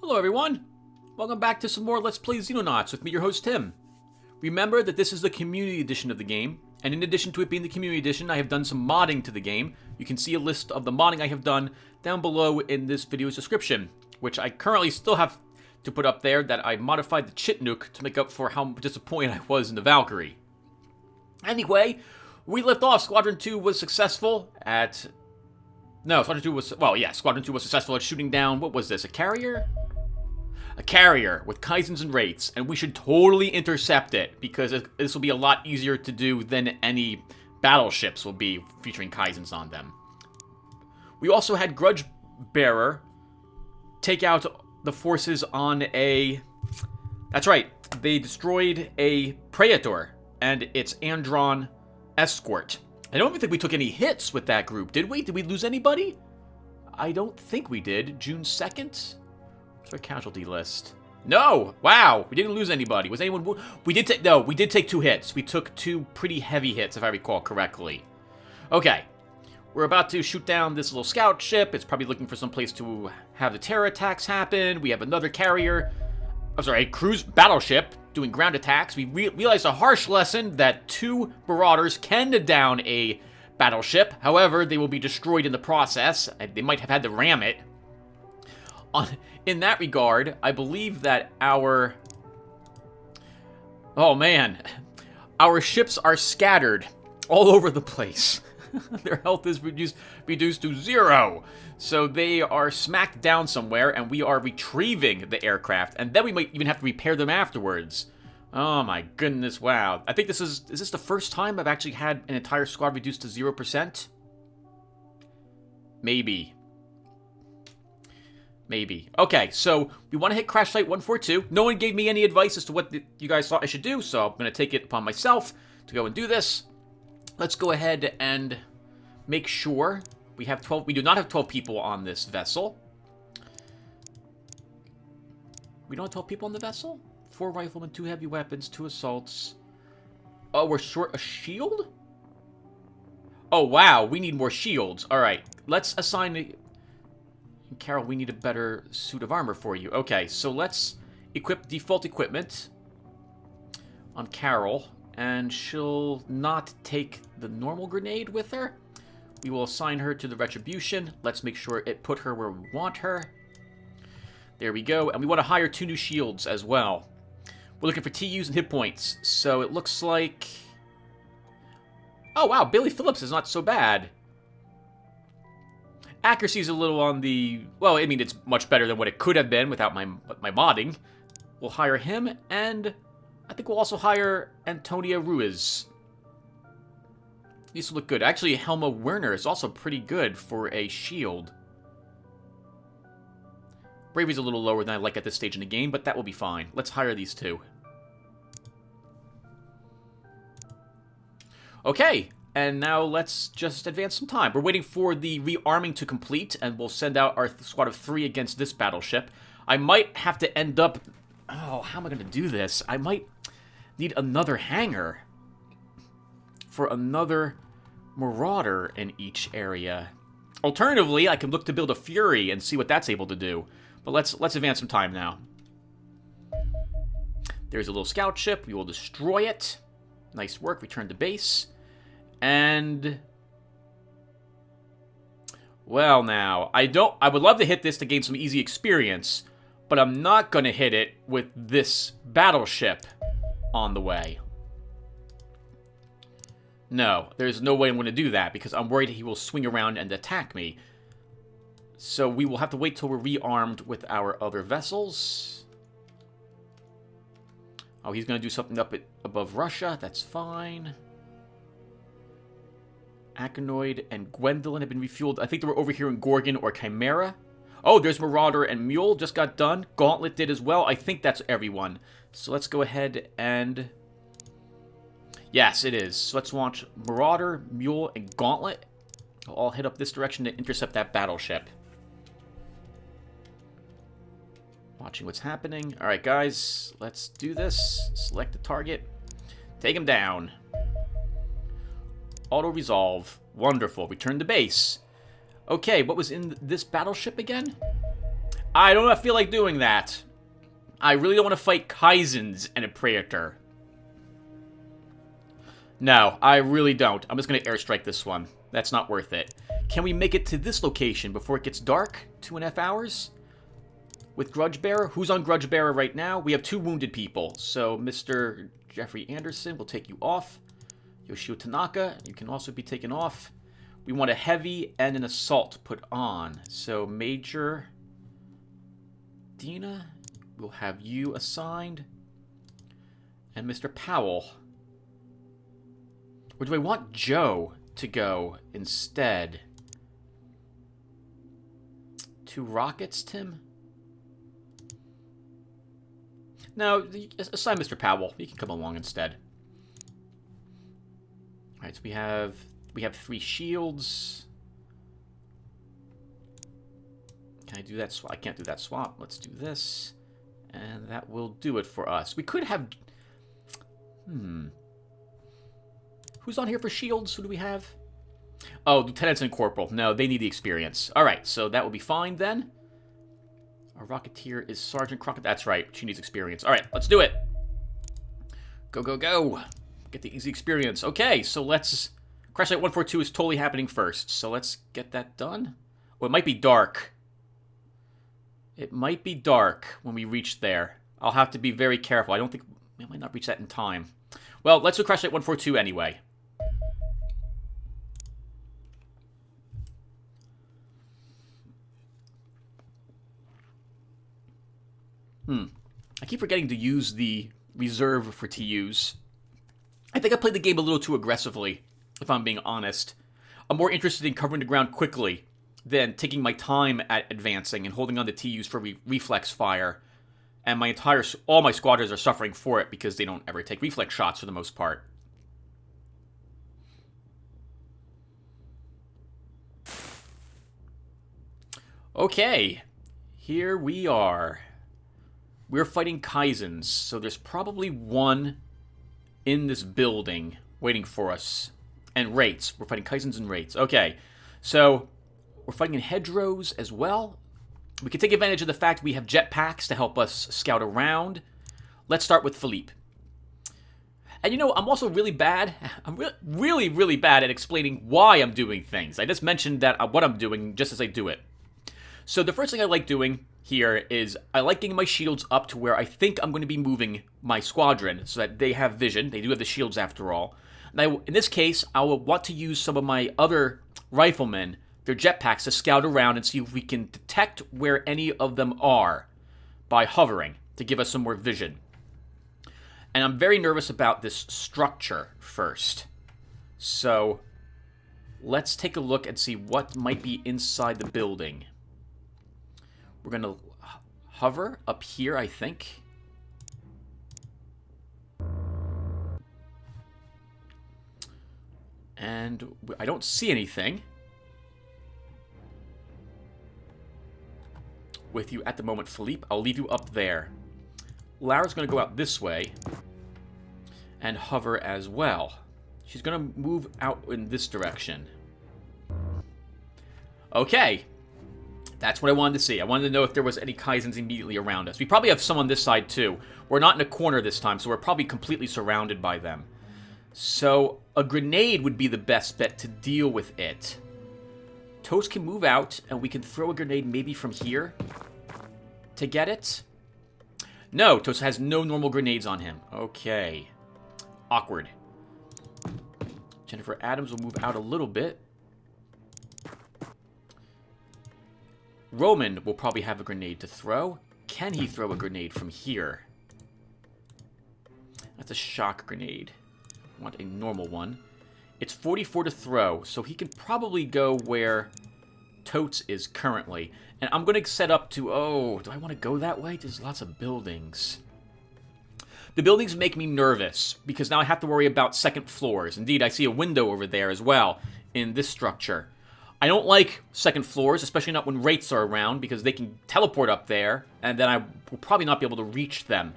Hello everyone! Welcome back to some more Let's Play Xenonauts with me, your host Tim. Remember that this is the community edition of the game, and in addition to it being the community edition, I have done some modding to the game. You can see a list of the modding I have done down below in this video's description, which I currently still have to put up there that I modified the Chitnook to make up for how disappointed I was in the Valkyrie. Anyway, we left off. Squadron 2 was successful at... No, Squadron 2 was... Well, yeah, Squadron 2 was successful at shooting down... What was this, a carrier? A carrier with Kaizens and Wraiths, and we should totally intercept it, because this will be a lot easier to do than any battleships will be featuring Kaizens on them. We also had Grudge Bearer take out the forces on a... That's right, they destroyed a Praetor and its Andron escort. I don't even think we took any hits with that group, did we? Did we lose anybody? I don't think we did. June 2nd? What's our casualty list? No! Wow! We didn't lose anybody. Was anyone... We did take... No, we did take 2 hits. We took 2 pretty heavy hits, if I recall correctly. Okay. We're about to shoot down this little scout ship. It's probably looking for some place to have the terror attacks happen. We have another carrier... I'm sorry, a cruise battleship doing ground attacks. We realized a harsh lesson that 2 Marauders can down a battleship. However, they will be destroyed in the process. They might have had to ram it. In that regard, I believe that our... Oh man. Our ships are scattered all over the place. Their health is reduced to 0. So they are smacked down somewhere, and we are retrieving the aircraft. And then we might even have to repair them afterwards. Oh my goodness, wow. I think this is this the first time I've actually had an entire squad reduced to 0%? Maybe. Maybe. Okay, so we want to hit Crash Site 142. No one gave me any advice as to what you guys thought I should do, so I'm going to take it upon myself to go and do this. Let's go ahead and make sure we have 12. We do not have 12 people on this vessel. We don't have 12 people on the vessel? 4 riflemen, 2 heavy weapons, 2 assaults. Oh, we're short a shield? Oh, wow. We need more shields. All right. Let's assign... Carol, we need a better suit of armor for you. Okay, so let's equip default equipment on Carol, and she'll not take the normal grenade with her. We will assign her to the retribution. Let's make sure it put her where we want her. There we go, and we want to hire 2 new shields as well. We're looking for TUs and hit points, so it looks like... Oh, wow, Billy Phillips is not so bad. Accuracy is a little on the... Well, I mean, it's much better than what it could have been without my modding. We'll hire him, and I think we'll also hire Antonia Ruiz. These look good. Actually, Helma Werner is also pretty good for a shield. Bravery's a little lower than I like at this stage in the game, but that will be fine. Let's hire these 2. Okay. And now let's just advance some time. We're waiting for the rearming to complete, and we'll send out our squad of 3 against this battleship. I might have to end up... Oh, how am I going to do this? I might need another hangar for another Marauder in each area. Alternatively, I can look to build a Fury and see what that's able to do. But let's advance some time now. There's a little scout ship. We will destroy it. Nice work. Return to base. And... Well, now, I would love to hit this to gain some easy experience, but I'm not going to hit it with this battleship on the way. No, there's no way I'm going to do that, because I'm worried he will swing around and attack me. So we will have to wait till we're rearmed with our other vessels. Oh, he's going to do something up above Russia. That's fine. Akinoid and Gwendolyn have been refueled. I think they were over here in Gorgon or Chimera. Oh, there's Marauder and Mule just got done. Gauntlet did as well. I think that's everyone. So let's go ahead and... Yes, it is. So let's launch Marauder, Mule, and Gauntlet. I'll all head up this direction to intercept that battleship. Watching what's happening. Alright, guys. Let's do this. Select the target. Take him down. Auto-resolve. Wonderful. Return to base. Okay, what was in this battleship again? I don't feel like doing that. I really don't want to fight Kaizens and a Praetor. No, I really don't. I'm just going to airstrike this one. That's not worth it. Can we make it to this location before it gets dark? 2.5 hours? With Grudge Bearer? Who's on Grudge Bearer right now? We have 2 wounded people. So Mr. Jeffrey Anderson will take you off. Yoshio Tanaka, you can also be taken off. We want a heavy and an assault put on. So Major Dina, we'll have you assigned. And Mr. Powell. Or do I want Joe to go instead? 2 rockets, Tim? No, assign Mr. Powell. He can come along instead. Alright, so we have 3 shields. Can I do that swap? I can't do that swap. Let's do this. And that will do it for us. We could have... Who's on here for shields? Who do we have? Oh, Lieutenants and Corporal. No, they need the experience. Alright, so that will be fine then. Our Rocketeer is Sergeant Crockett. That's right. She needs experience. Alright, let's do it. Go, go, go. Get the easy experience. Okay, so let's... Crash Site 142 is totally happening first. So let's get that done. Oh, it might be dark. It might be dark when we reach there. I'll have to be very careful. I don't think... I might not reach that in time. Well, let's do Crash Site 142 anyway. I keep forgetting to use the reserve for TUs. I think I played the game a little too aggressively, if I'm being honest. I'm more interested in covering the ground quickly than taking my time at advancing and holding on to TUs for reflex fire. And all my squadrons are suffering for it because they don't ever take reflex shots for the most part. Okay, here we are. We're fighting Kaizens, so there's probably one in this building waiting for us. And Wraiths. We're fighting Kaizens and Wraiths. Okay, so we're fighting in hedgerows as well. We can take advantage of the fact we have jetpacks to help us scout around. Let's start with Philippe. And you know, I'm also really bad. I'm really bad at explaining why I'm doing things. I just mentioned that what I'm doing just as I do it. So the first thing I like doing here is I like getting my shields up to where I think I'm going to be moving my squadron so that they have vision. They do have the shields after all. Now, in this case, I will want to use some of my other riflemen, their jetpacks, to scout around and see if we can detect where any of them are by hovering to give us some more vision. And I'm very nervous about this structure first. So let's take a look and see what might be inside the building. We're going to hover up here, I think. And I don't see anything with you at the moment, Philippe. I'll leave you up there. Lara's going to go out this way and hover as well. She's going to move out in this direction. Okay. That's what I wanted to see. I wanted to know if there was any Kaizens immediately around us. We probably have some on this side, too. We're not in a corner this time, so we're probably completely surrounded by them. So, a grenade would be the best bet to deal with it. Toast can move out, and we can throw a grenade maybe from here to get it. No, Toast has no normal grenades on him. Okay. Awkward. Jennifer Adams will move out a little bit. Roman will probably have a grenade to throw. Can he throw a grenade from here? That's a shock grenade. I want a normal one. It's 44 to throw, so he can probably go where Totes is currently. And I'm going to set up to... Oh, do I want to go that way? There's lots of buildings. The buildings make me nervous, because now I have to worry about second floors. Indeed, I see a window over there as well in this structure. I don't like second floors, especially not when Wraiths are around, because they can teleport up there, and then I will probably not be able to reach them.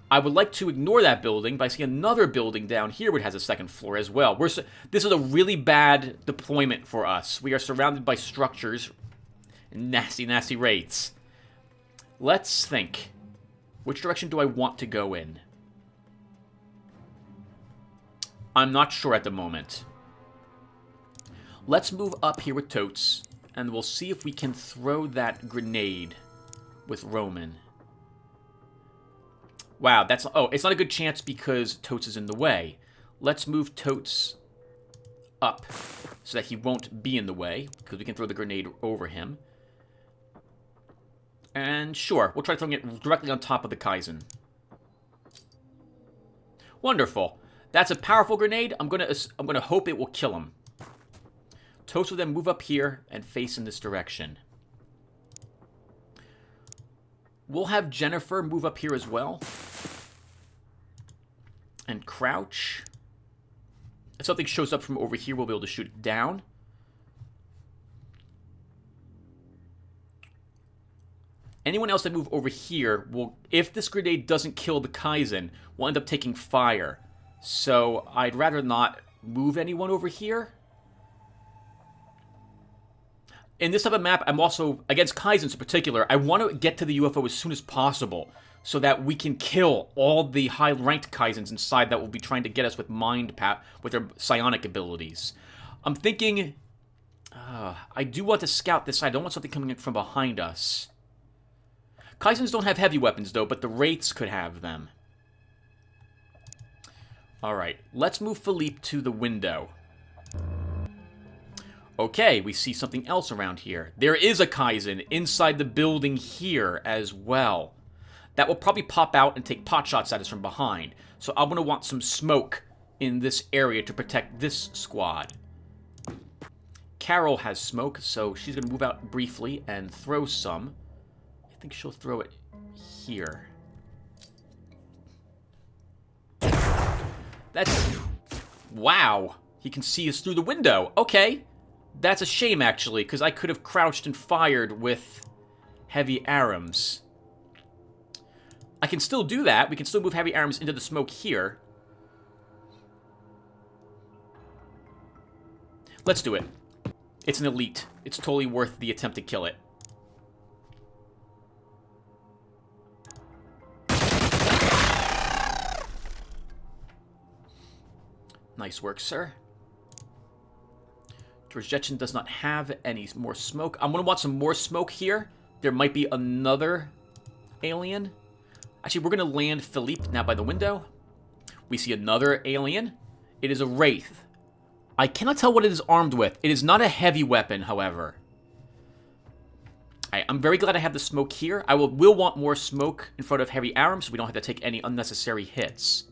I would like to ignore that building, but I see another building down here which has a second floor as well. This is a really bad deployment for us. We are surrounded by structures and nasty, nasty Wraiths. Let's think. Which direction do I want to go in? I'm not sure at the moment. Let's move up here with Totes, and we'll see if we can throw that grenade with Roman. Wow, that's... Oh, it's not a good chance because Totes is in the way. Let's move Totes up so that he won't be in the way, because we can throw the grenade over him. And sure, we'll try throwing it directly on top of the Kaizen. Wonderful. That's a powerful grenade. I'm gonna hope it will kill him. Totes will then move up here and face in this direction. We'll have Jennifer move up here as well. And crouch. If something shows up from over here, we'll be able to shoot it down. Anyone else that move over here will, if this grenade doesn't kill the Kaizen, will end up taking fire. So I'd rather not move anyone over here. In this type of map, I'm also, against Kaizens in particular, I want to get to the UFO as soon as possible so that we can kill all the high-ranked Kaizens inside that will be trying to get us with with their psionic abilities. I'm thinking, I do want to scout this side. I don't want something coming in from behind us. Kaizens don't have heavy weapons, though, but the Wraiths could have them. Alright, let's move Philippe to the window. Okay, we see something else around here. There is a Kaizen inside the building here as well. That will probably pop out and take pot shots at us from behind. So I'm going to want some smoke in this area to protect this squad. Carol has smoke, so she's going to move out briefly and throw some. I think she'll throw it here. That's... Wow! He can see us through the window. Okay. That's a shame, actually, because I could have crouched and fired with heavy arms. I can still do that. We can still move heavy arms into the smoke here. Let's do it. It's an elite. It's totally worth the attempt to kill it. Nice work, sir. George Jetson does not have any more smoke. I'm going to want some more smoke here. There might be another alien. Actually, we're going to land Philippe now by the window. We see another alien. It is a Wraith. I cannot tell what it is armed with. It is not a heavy weapon, however. I'm very glad I have the smoke here. I will want more smoke in front of heavy arms so we don't have to take any unnecessary hits.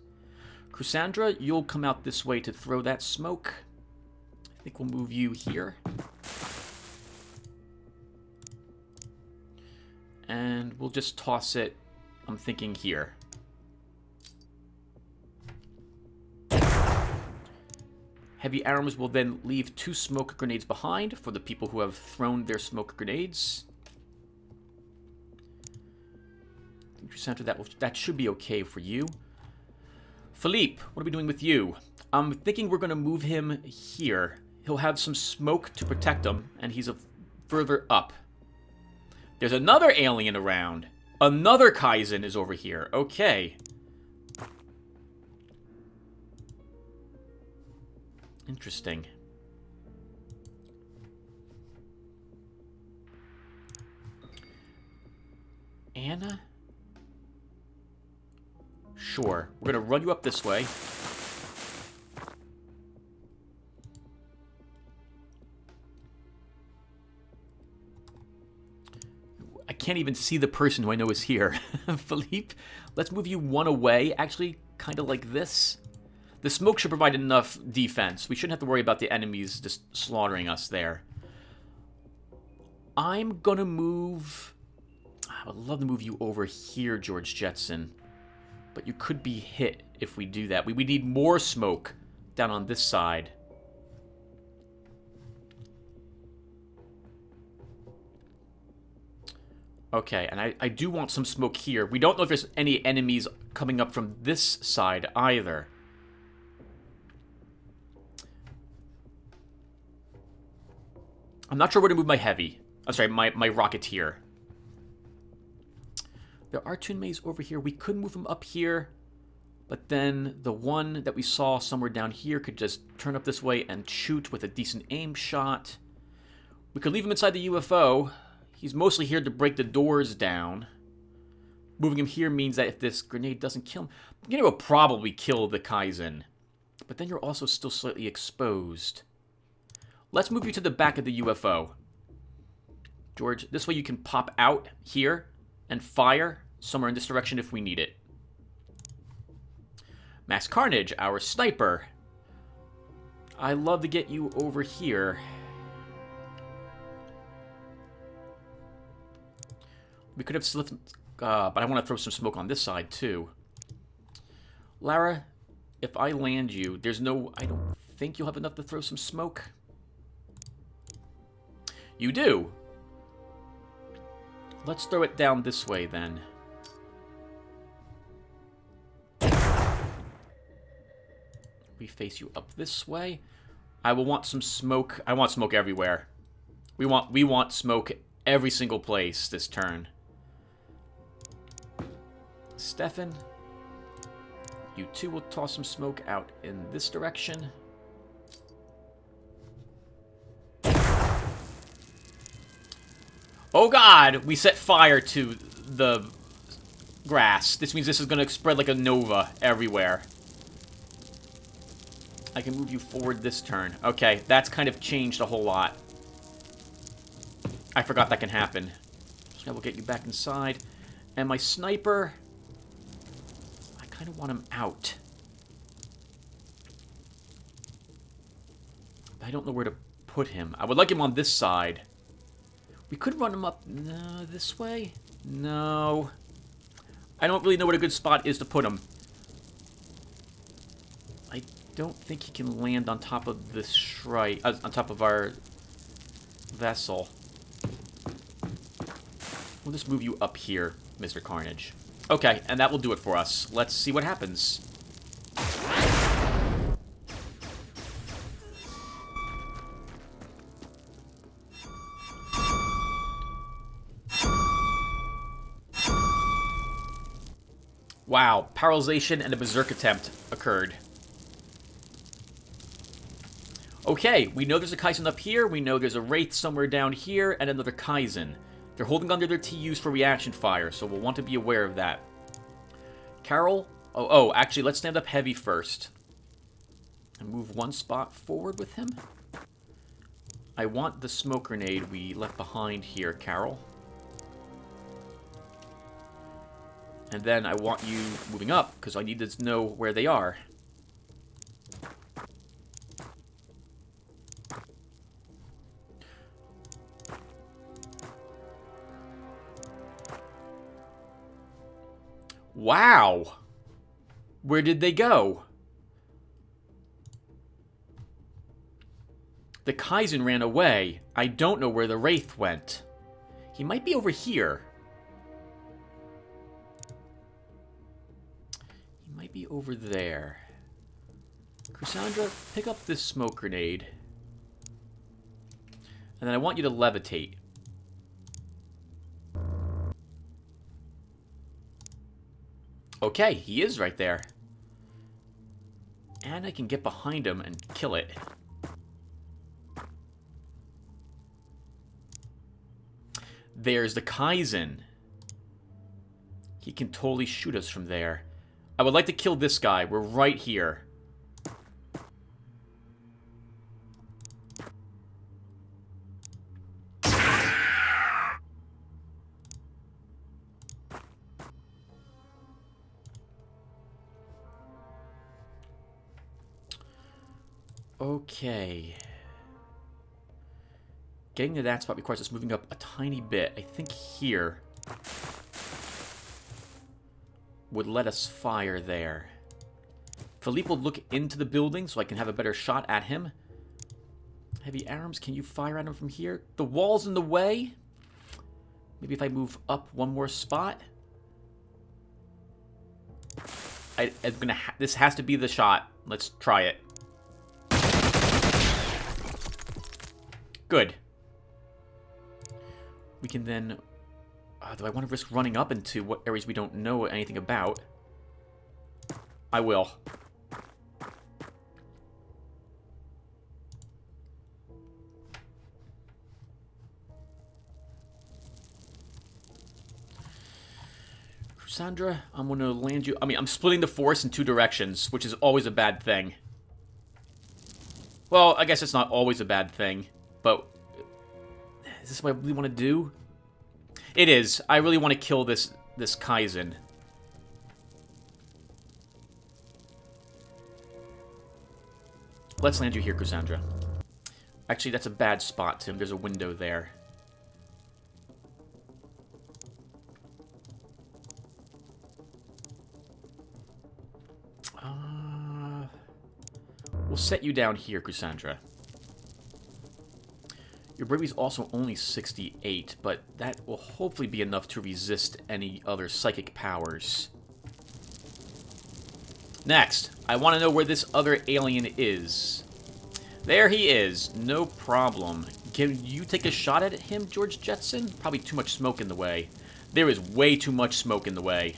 Cassandra, you'll come out this way to throw that smoke. I think we'll move you here. And we'll just toss it, I'm thinking, here. Heavy arms will then leave 2 smoke grenades behind for the people who have thrown their smoke grenades. Cassandra, that should be okay for you. Philippe, what are we doing with you? I'm thinking we're going to move him here. He'll have some smoke to protect him, and he's further up. There's another alien around. Another Kaizen is over here. Okay. Interesting. Anna? Sure. We're going to run you up this way. I can't even see the person who I know is here. Philippe, let's move you one away. Actually, kind of like this. The smoke should provide enough defense. We shouldn't have to worry about the enemies just slaughtering us there. I'm going to move... I would love to move you over here, George Jetson. But you could be hit if we do that. We need more smoke down on this side. Okay, and I do want some smoke here. We don't know if there's any enemies coming up from this side either. I'm not sure where to move my heavy. I'm sorry, my Rocketeer. There are Tunmeis over here. We could move them up here, but then the one that we saw somewhere down here could just turn up this way and shoot with a decent aim shot. We could leave him inside the UFO. He's mostly here to break the doors down. Moving him here means that if this grenade doesn't kill him, you know, it'll probably kill the Kaizen. But then you're also still slightly exposed. Let's move you to the back of the UFO. George, this way you can pop out here and fire somewhere in this direction if we need it. Max Carnage, our sniper. I love to get you over here. We could have slipped, but I want to throw some smoke on this side too. Lara, if I land you, there's no... I don't think you'll have enough to throw some smoke. You do. Let's throw it down this way then. We face you up this way. I will want some smoke. I want smoke everywhere. We want smoke every single place this turn. Stefan, you two will toss some smoke out in this direction. Oh god, we set fire to the grass. This means this is going to spread like a nova everywhere. I can move you forward this turn. Okay, that's kind of changed a whole lot. I forgot that can happen. So we'll get you back inside. And my sniper... I kind of want him out. I don't know where to put him. I would like him on this side. We could run him up this way? No. I don't really know what a good spot is to put him. I don't think he can land on top of this shrine, on top of our vessel. We'll just move you up here, Mr. Carnage. Okay, and that will do it for us. Let's see what happens. Wow, paralyzation and a berserk attempt occurred. Okay, we know there's a Kaizen up here, we know there's a Wraith somewhere down here, and another Kaizen. They're holding onto their TUs for reaction fire, so we'll want to be aware of that. Carol? Oh, actually, let's stand up heavy first. And move one spot forward with him. I want the smoke grenade we left behind here, Carol. And then I want you moving up, because I need to know where they are. Wow! Where did they go? The Kaizen ran away. I don't know where the Wraith went. He might be over here. He might be over there. Cassandra, pick up this smoke grenade. And then I want you to levitate. Okay, he is right there. And I can get behind him and kill it. There's the Kaizen. He can totally shoot us from there. I would like to kill this guy. We're right here. Okay. Getting to that spot requires us moving up a tiny bit. I think here would let us fire there. Philippe will look into the building so I can have a better shot at him. Heavy arms, can you fire at him from here? The wall's in the way. Maybe if I move up one more spot. This has to be the shot. Let's try it. Good. We can then... Do I want to risk running up into what areas we don't know anything about? I will. Sandra, I'm going to land you... I mean, I'm splitting the force in 2 directions, which is always a bad thing. Well, I guess it's not always a bad thing, but... Is this what I really want to do? It is. I really want to kill this Kaizen. Let's land you here, Cassandra. Actually, that's a bad spot, Tim. There's a window there. We'll set you down here, Cassandra. Your bravery's also only 68, but that will hopefully be enough to resist any other psychic powers. Next, I want to know where this other alien is. There he is. No problem. Can you take a shot at him, George Jetson? Probably too much smoke in the way. There is way too much smoke in the way.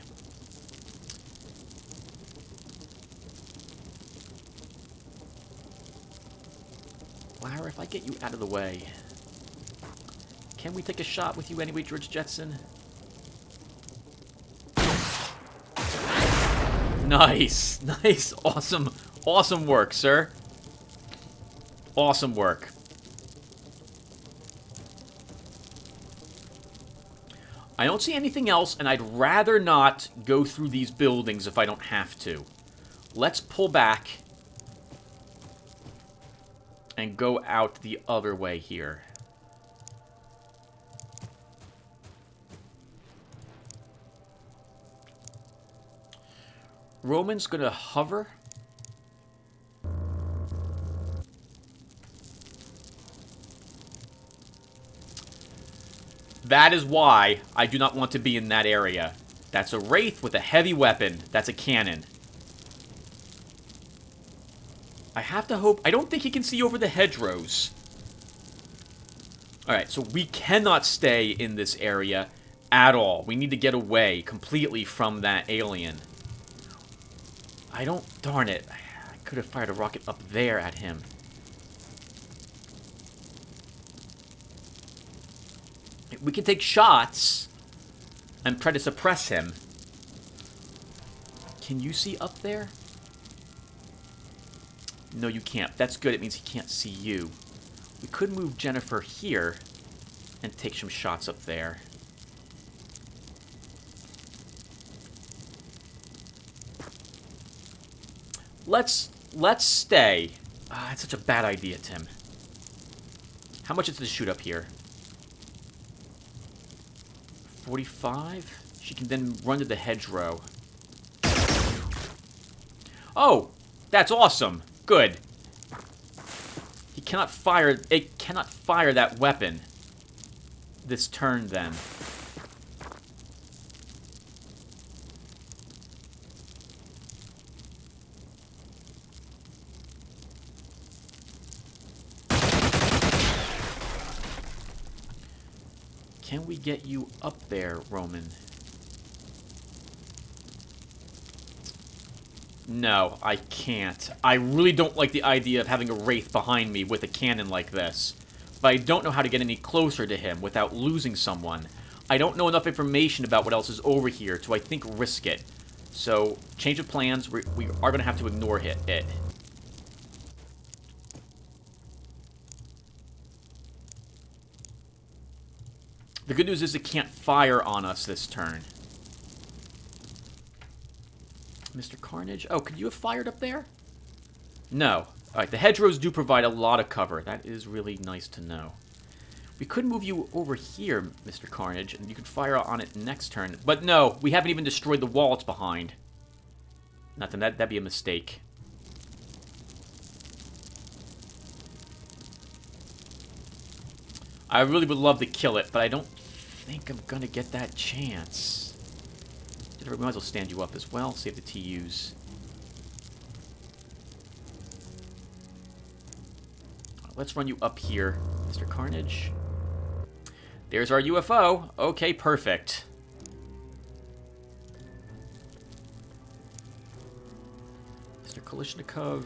Lara, if I get you out of the way... Can we take a shot with you anyway, George Jetson? Nice! Nice! Awesome! Awesome work, sir. Awesome work. I don't see anything else, and I'd rather not go through these buildings if I don't have to. Let's pull back and go out the other way here. Roman's gonna hover. That is why I do not want to be in that area. That's a Wraith with a heavy weapon. That's a cannon. I have to hope... I don't think he can see over the hedgerows. Alright, so we cannot stay in this area at all. We need to get away completely from that alien. I don't... Darn it. I could have fired a rocket up there at him. We can take shots and try to suppress him. Can you see up there? No, you can't. That's good. It means he can't see you. We could move Jennifer here and take some shots up there. Let's stay. It's such a bad idea, Tim. How much is it to shoot up here? 45? She can then run to the hedgerow. Oh! That's awesome! Good. He cannot fire... It cannot fire that weapon this turn, then. Can we get you up there, Roman? No, I can't. I really don't like the idea of having a Wraith behind me with a cannon like this. But I don't know how to get any closer to him without losing someone. I don't know enough information about what else is over here to, I think, risk it. So, change of plans. We are going to have to ignore it. The good news is it can't fire on us this turn. Mr. Carnage? Oh, could you have fired up there? No. Alright, the hedgerows do provide a lot of cover. That is really nice to know. We could move you over here, Mr. Carnage, and you could fire on it next turn. But no, we haven't even destroyed the wall it's behind. Nothing. That'd be a mistake. I really would love to kill it, but I don't think I'm gonna get that chance. We might as well stand you up as well. Save the TUs. Let's run you up here, Mr. Carnage. There's our UFO. Okay, perfect. Mr. Kalishnikov.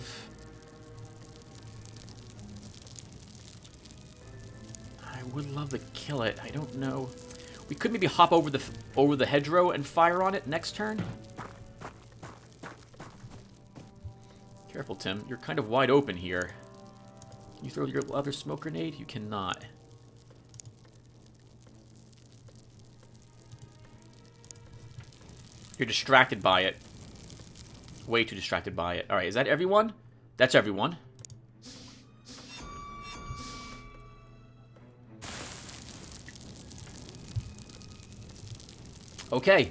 I would love to kill it. I don't know. We could maybe hop over the hedgerow and fire on it next turn. Careful, Tim. You're kind of wide open here. Can you throw your other smoke grenade? You cannot. You're distracted by it. Way too distracted by it. Alright, is that everyone? That's everyone. Okay.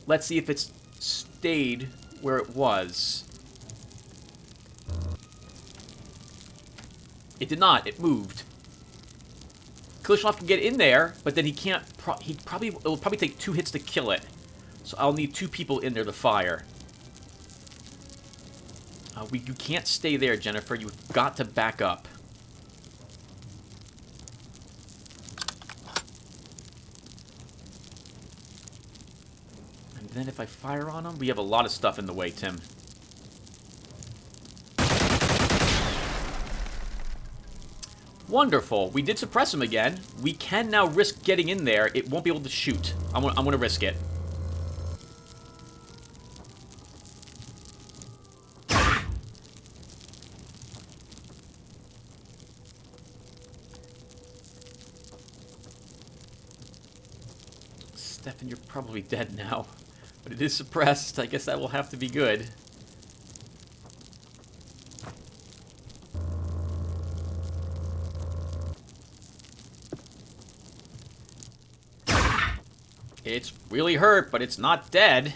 Let's see if it's stayed where it was. It did not. It moved. Kalishnikov can get in there, but then he can't. It will probably take 2 hits to kill it. So I'll need 2 people in there to fire. You can't stay there, Jennifer. You've got to back up. And then if I fire on them, we have a lot of stuff in the way, Tim. Wonderful. We did suppress him again. We can now risk getting in there. It won't be able to shoot. I'm gonna risk it. Stefan, you're probably dead now. But it is suppressed. I guess that will have to be good. It's really hurt, but it's not dead.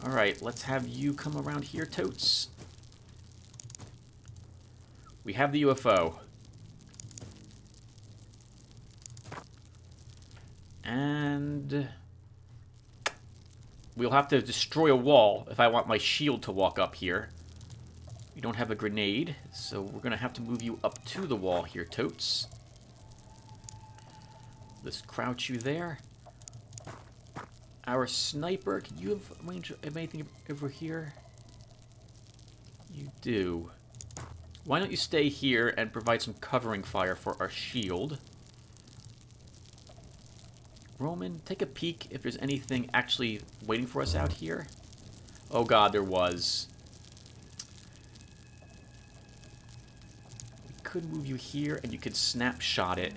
Alright, let's have you come around here, Totes. We have the UFO. And we'll have to destroy a wall if I want my shield to walk up here. We don't have a grenade, so we're going to have to move you up to the wall here, Totes. Let's crouch you there. Our sniper, can you have range of anything over here? You do. Why don't you stay here and provide some covering fire for our shield? Roman, take a peek if there's anything actually waiting for us out here. Oh god, there was. We could move you here and you could snapshot it.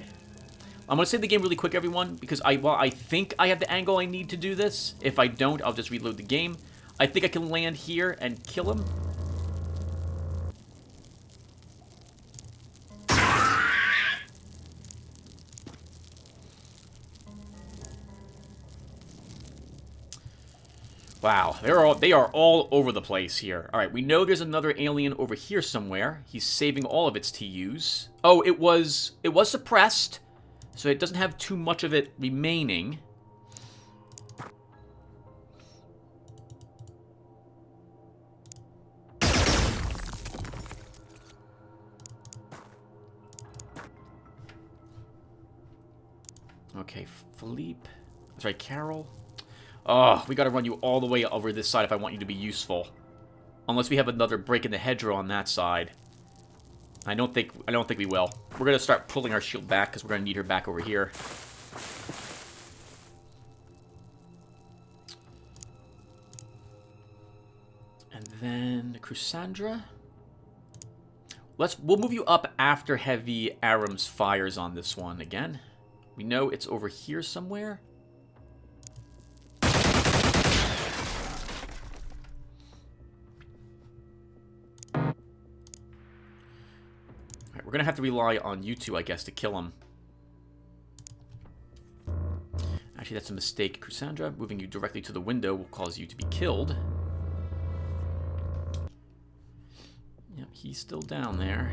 I'm going to save the game really quick, everyone, because while I think I have the angle I need to do this, if I don't, I'll just reload the game. I think I can land here and kill him. Wow, they are all over the place here. All right, we know there's another alien over here somewhere. He's saving all of its TUs. Oh, it was suppressed, so it doesn't have too much of it remaining. Okay, Philippe. Sorry, Carol. Oh, we gotta run you all the way over this side if I want you to be useful. Unless we have another break in the hedgerow on that side. I don't think we will. We're gonna start pulling our shield back because we're gonna need her back over here. And then Crusandra. We'll move you up after Heavy Aram's fires on this one again. We know it's over here somewhere. We're going to have to rely on you two, I guess, to kill him. Actually, that's a mistake. Cassandra, moving you directly to the window will cause you to be killed. Yep, he's still down there.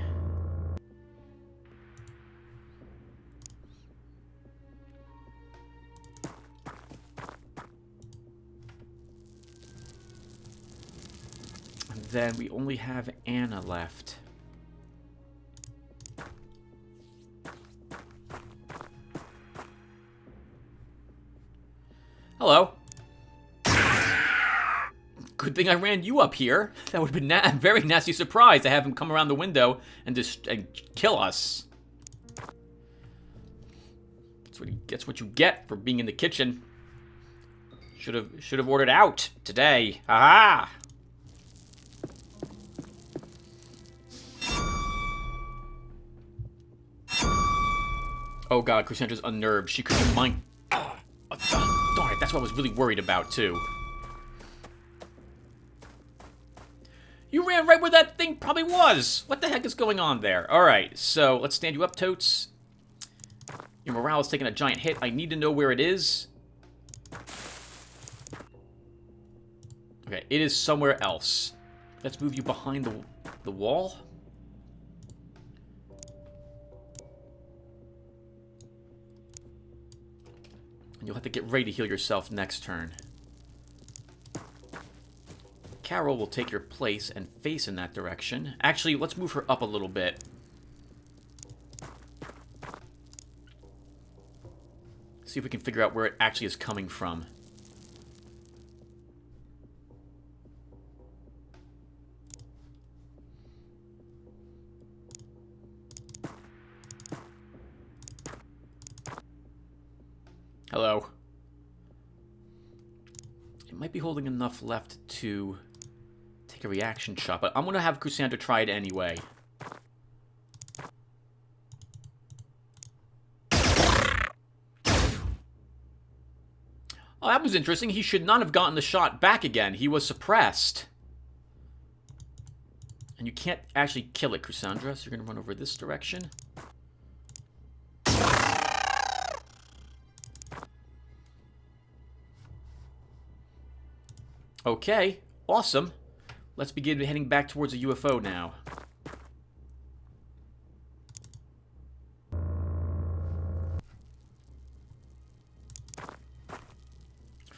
And then we only have Anna left. Hello. Good thing I ran you up here. That would have been a very nasty surprise to have him come around the window and just kill us. That's what you get for being in the kitchen. Should have ordered out today. Aha! Oh god, Cassandra's unnerved. She could be mine. Oh, darn it, that's what I was really worried about, too. You ran right where that thing probably was! What the heck is going on there? Alright, so let's stand you up, Totes. Your morale is taking a giant hit. I need to know where it is. Okay, it is somewhere else. Let's move you behind the wall. You'll have to get ready to heal yourself next turn. Carol will take your place and face in that direction. Actually, let's move her up a little bit. See if we can figure out where it actually is coming from. Hello. It might be holding enough left to take a reaction shot, but I'm going to have Cassandra try it anyway. Oh, that was interesting. He should not have gotten the shot back again. He was suppressed. And you can't actually kill it, Cassandra, so you're going to run over this direction. Okay, awesome. Let's begin heading back towards the UFO now.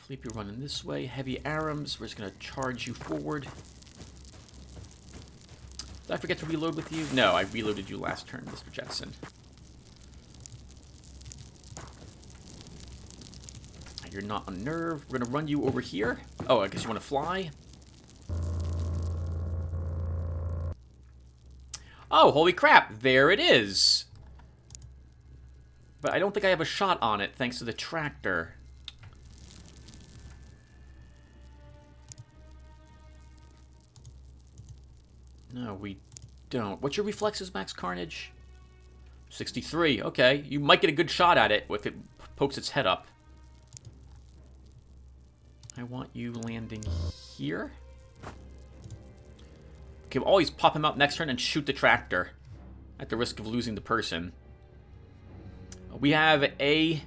Fleep, you're running this way. Heavy Arams, we're just going to charge you forward. Did I forget to reload with you? No, I reloaded you last turn, Mr. Jetson. You're not unnerved. We're going to run you over here. Oh, I guess you want to fly? Oh, holy crap. There it is. But I don't think I have a shot on it, thanks to the tractor. No, we don't. What's your reflexes, Max Carnage? 63. Okay. You might get a good shot at it if it pokes its head up. I want you landing here. Okay, we'll always pop him out next turn and shoot the tractor at the risk of losing the person. We have a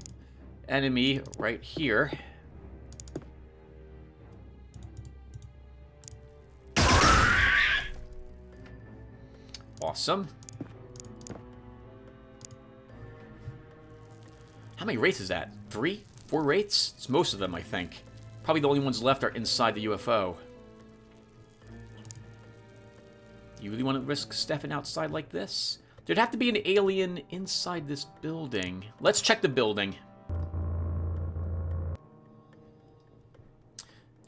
enemy right here. Awesome. How many wraiths is that? 3? 4 wraiths? It's most of them, I think. Probably the only ones left are inside the UFO. You really want to risk stepping outside like this? There'd have to be an alien inside this building. Let's check the building.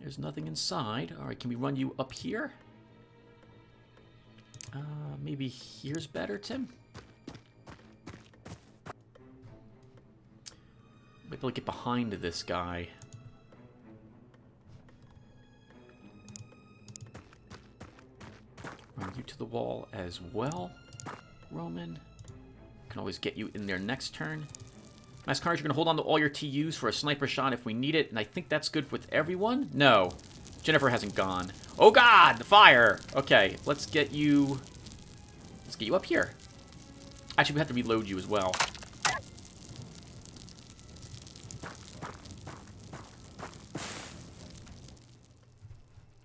There's nothing inside. Alright, can we run you up here? Maybe here's better, Tim? Might be able to get behind this guy. Run you to the wall as well, Roman. Can always get you in there next turn. Mass Carnage, you're going to hold on to all your TUs for a sniper shot if we need it, and I think that's good with everyone? No. Jennifer hasn't gone. Oh god, the fire! Okay, let's get you up here. Actually, we have to reload you as well.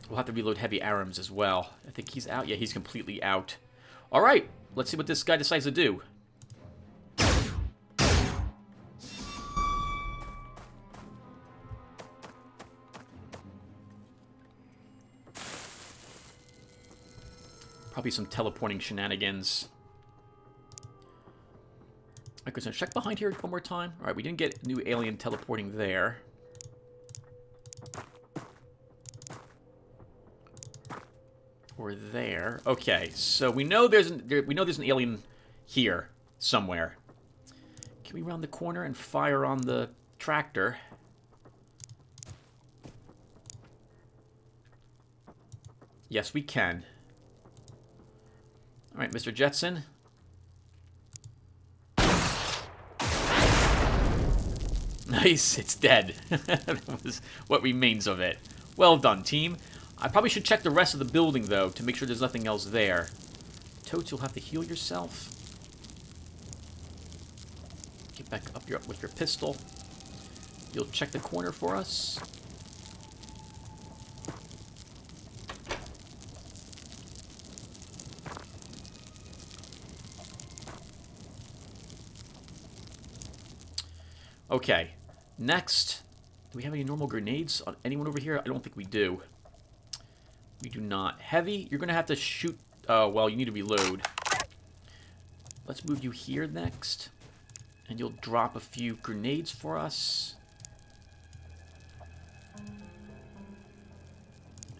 We'll have to reload Heavy Arams as well. I think he's out. Yeah, he's completely out. Alright, let's see what this guy decides to do. Probably some teleporting shenanigans. Okay, so check behind here one more time. Alright, we didn't get new alien teleporting there. Or there. Okay, so we know there's an alien here somewhere. Can we round the corner and fire on the tractor? Yes, we can. All right, Mr. Jetson. Nice, it's dead. That was what remains of it. Well done, team. I probably should check the rest of the building, though, to make sure there's nothing else there. Totes, you'll have to heal yourself. Get back up with your pistol. You'll check the corner for us. Okay, next, do we have any normal grenades on anyone over here? I don't think we do. We do not. Heavy, you're going to have to shoot, well, you need to reload. Let's move you here next, and you'll drop a few grenades for us.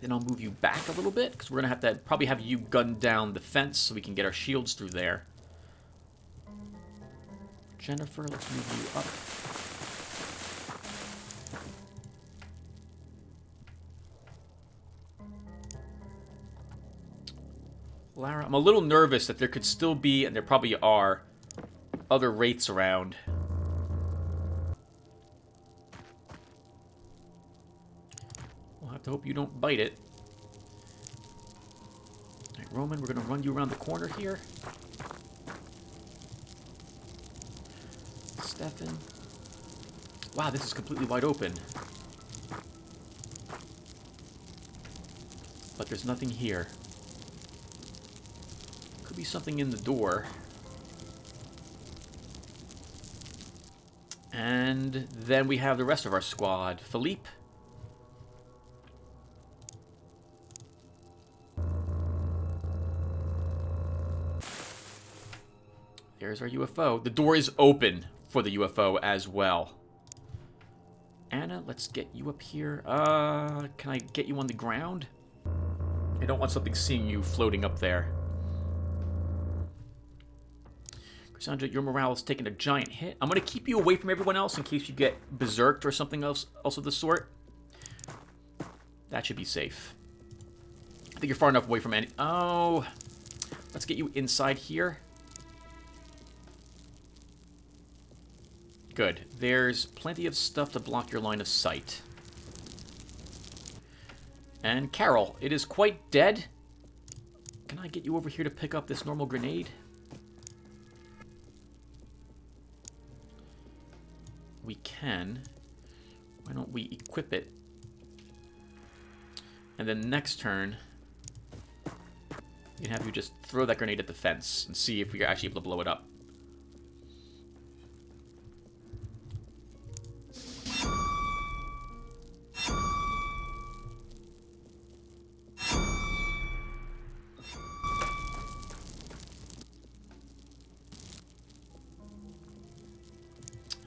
Then I'll move you back a little bit, because we're going to probably have you gun down the fence so we can get our shields through there. Jennifer, let's move you up. Lara, I'm a little nervous that there could still be, and there probably are, other wraiths around. We'll have to hope you don't bite it. All right, Roman, we're going to run you around the corner here. Stefan. Wow, this is completely wide open. But there's nothing here. Could be something in the door. And then we have the rest of our squad. Philippe. There's our UFO. The door is open for the UFO as well. Anna, let's get you up here. Can I get you on the ground? I don't want something seeing you floating up there. Cassandra, your morale is taking a giant hit. I'm going to keep you away from everyone else in case you get berserked or something else of the sort. That should be safe. I think you're far enough away from any... Oh, let's get you inside here. Good. There's plenty of stuff to block your line of sight. And Carol, it is quite dead. Can I get you over here to pick up this normal grenade? We can. Why don't we equip it? And then next turn, we can have you just throw that grenade at the fence and see if we're actually able to blow it up.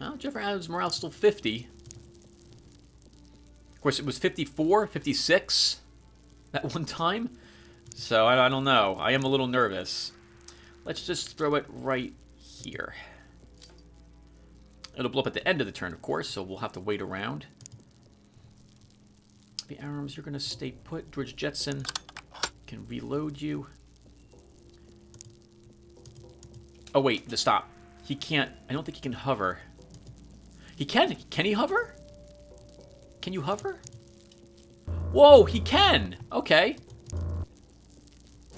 Well, Jeffrey Adams' morale's still 50. Of course, it was 54, 56 at one time. So, I don't know. I am a little nervous. Let's just throw it right here. It'll blow up at the end of the turn, of course, so we'll have to wait around. The arms, you're going to stay put. George Jetson can reload you. Oh, wait, stop. He can't... I don't think he can hover. He can. Can he hover? Can you hover? Whoa, he can. Okay.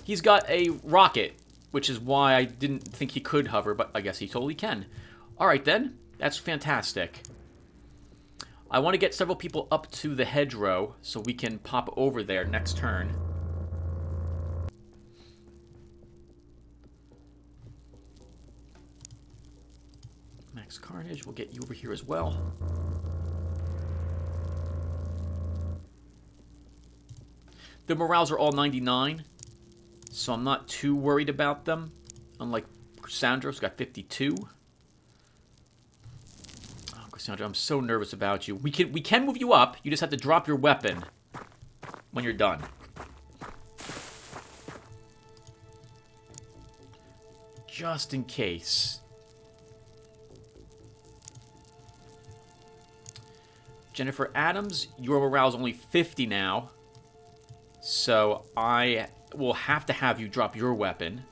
He's got a rocket, which is why I didn't think he could hover, but I guess he totally can. All right, then. That's fantastic. I want to get several people up to the hedgerow so we can pop over there next turn. Max Carnage, we'll get you over here as well. The morales are all 99, so I'm not too worried about them. Unlike Cassandra's got 52. Oh, Cassandra, I'm so nervous about you. We can move you up. You just have to drop your weapon when you're done. just in case. Jennifer Adams, your morale is only 50 now. So I will have to have you drop your weapon.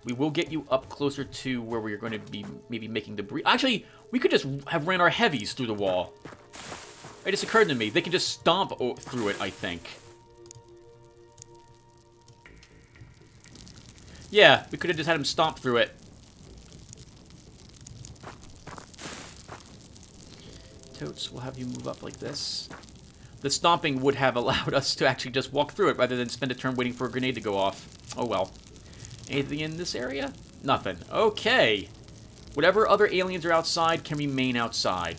We will get you up closer to where we're going to be maybe making debris. Actually, we could just have ran our heavies through the wall. It just occurred to me. They can just stomp through it, I think. Yeah, we could have just had them stomp through it. Totes, we'll have you move up like this. The stomping would have allowed us to actually just walk through it rather than spend a turn waiting for a grenade to go off. Oh well. Anything in this area? Nothing. Okay. Whatever other aliens are outside can remain outside.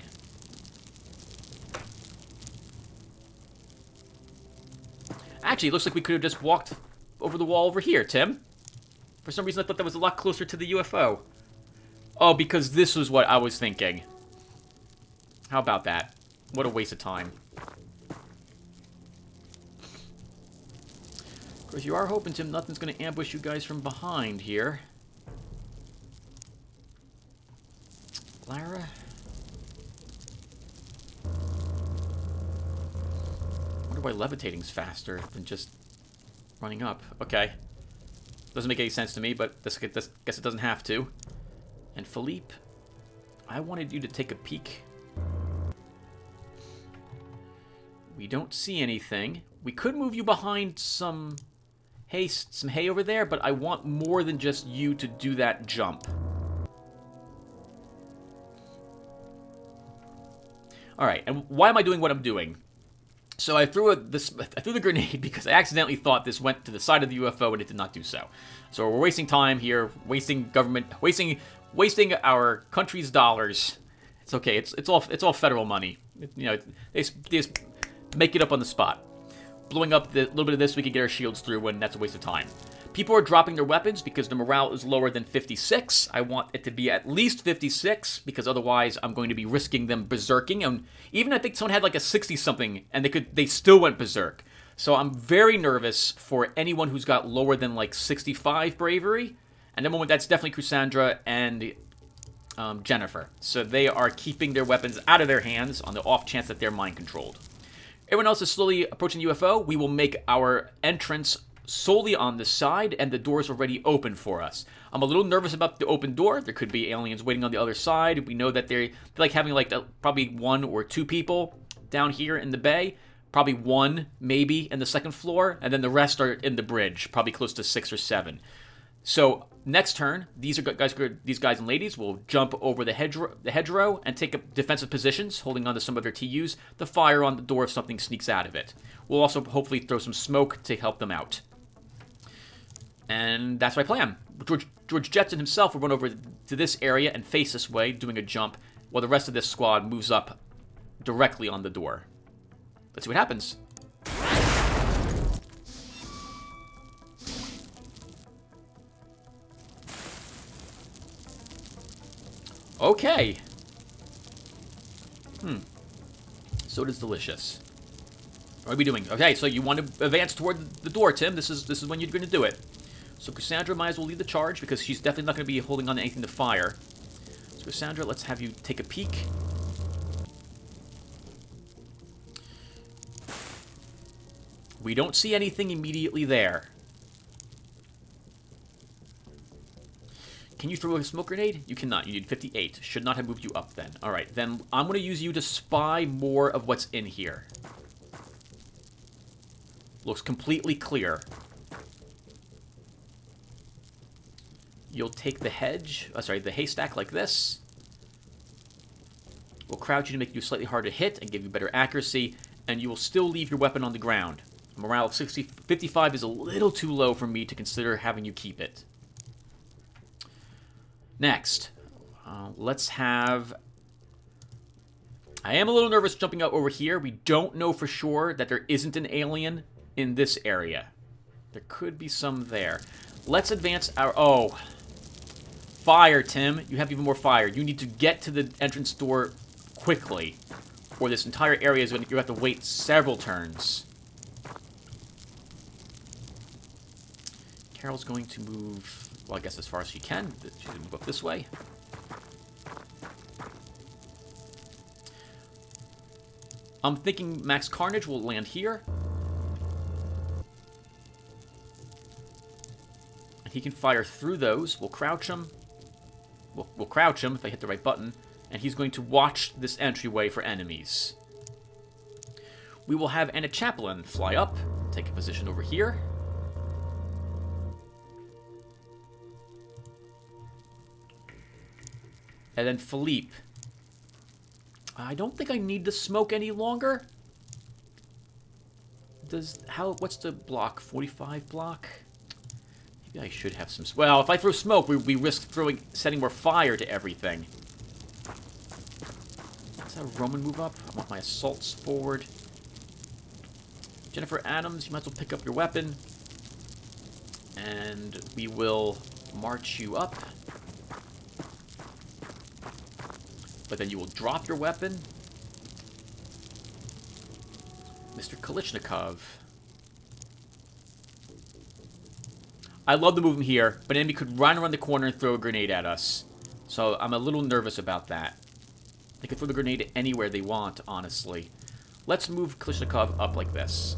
Actually, it looks like we could have just walked over the wall over here, Tim. For some reason, I thought that was a lot closer to the UFO. Oh, because this was what I was thinking. How about that? What a waste of time. Of course, you are hoping, Tim, nothing's going to ambush you guys from behind here. Lara? I wonder why levitating's faster than just running up. Okay. Doesn't make any sense to me, but guess it doesn't have to. And Philippe, I wanted you to take a peek. We don't see anything. We could move you behind some hay over there, but I want more than just you to do that jump. Alright, and why am I doing what I'm doing? So I threw the grenade because I accidentally thought this went to the side of the UFO and it did not do so. So we're wasting time here, wasting our country's dollars. It's okay. It's all federal money. You know, they just make it up on the spot. Blowing up the little bit of this, we could get our shields through, and that's a waste of time. People are dropping their weapons because the morale is lower than 56. I want it to be at least 56, because otherwise I'm going to be risking them berserking. And even I think someone had like a 60-something, and they still went berserk. So I'm very nervous for anyone who's got lower than like 65 bravery. And then that's definitely Cassandra and Jennifer. So they are keeping their weapons out of their hands on the off chance that they're mind-controlled. Everyone else is slowly approaching the UFO. We will make our entrance solely on this side, and the door's already open for us. I'm a little nervous about the open door. There could be aliens waiting on the other side. We know that they're like having like probably 1 or 2 people down here in the bay. Probably 1, maybe, in the second floor, and then the rest are in the bridge, probably close to 6 or 7. So next turn, these guys and ladies will jump over the hedgerow and take up defensive positions, holding onto some of their TUs to fire on the door if something sneaks out of it. We'll also hopefully throw some smoke to help them out. And that's my plan. George Jetson himself will run over to this area and face this way, doing a jump, while the rest of this squad moves up directly on the door. Let's see what happens. Okay. So does delicious. What are we doing? Okay, so you want to advance toward the door, Tim. This is when you're going to do it. So Cassandra might as well lead the charge because she's definitely not going to be holding on to anything to fire. So Cassandra, let's have you take a peek. We don't see anything immediately there. Can you throw a smoke grenade? You cannot. You need 58. Should not have moved you up then. Alright, then I'm going to use you to spy more of what's in here. Looks completely clear. You'll take the the haystack like this. We'll crouch you to make you slightly harder to hit and give you better accuracy, and you will still leave your weapon on the ground. Morale of 55 is a little too low for me to consider having you keep it. Next, let's have... I am a little nervous jumping out over here. We don't know for sure that there isn't an alien in this area. There could be some there. Let's advance our... Oh. Fire, Tim. You have even more fire. You need to get to the entrance door quickly, or this entire area is going to... You have to wait several turns. Carol's going to move Well, I guess as far as she can. She's going to move up this way. I'm thinking Max Carnage will land here. And he can fire through those. We'll crouch him. We'll crouch him if I hit the right button. And he's going to watch this entryway for enemies. We will have Anna Chaplain fly up, take a position over here. And then Philippe. I don't think I need the smoke any longer. What's the block? 45 block? Maybe I should have some... Well, if I throw smoke, we risk setting more fire to everything. Let's have Roman move up. I want my assaults forward. Jennifer Adams, you might as well pick up your weapon. And we will march you up. But then you will drop your weapon. Mr. Kalichnikov. I love to move him here, but an enemy could run around the corner and throw a grenade at us. So I'm a little nervous about that. They could throw the grenade anywhere they want, honestly. Let's move Kalishnikov up like this.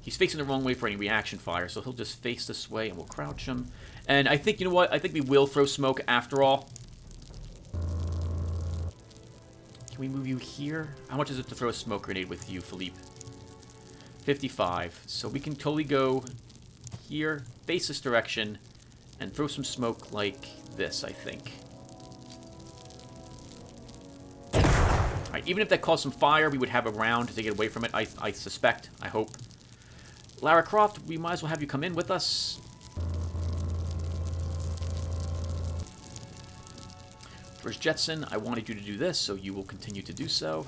He's facing the wrong way for any reaction fire, so he'll just face this way and we'll crouch him. And I think, you know what? I think we will throw smoke after all. Can we move you here? How much is it to throw a smoke grenade with you, Philippe? 55. So we can totally go here, face this direction, and throw some smoke like this, I think. Alright, even if that caused some fire, we would have a round to get away from it, I suspect, I hope. Lara Croft, we might as well have you come in with us. George Jetson, I wanted you to do this, so you will continue to do so.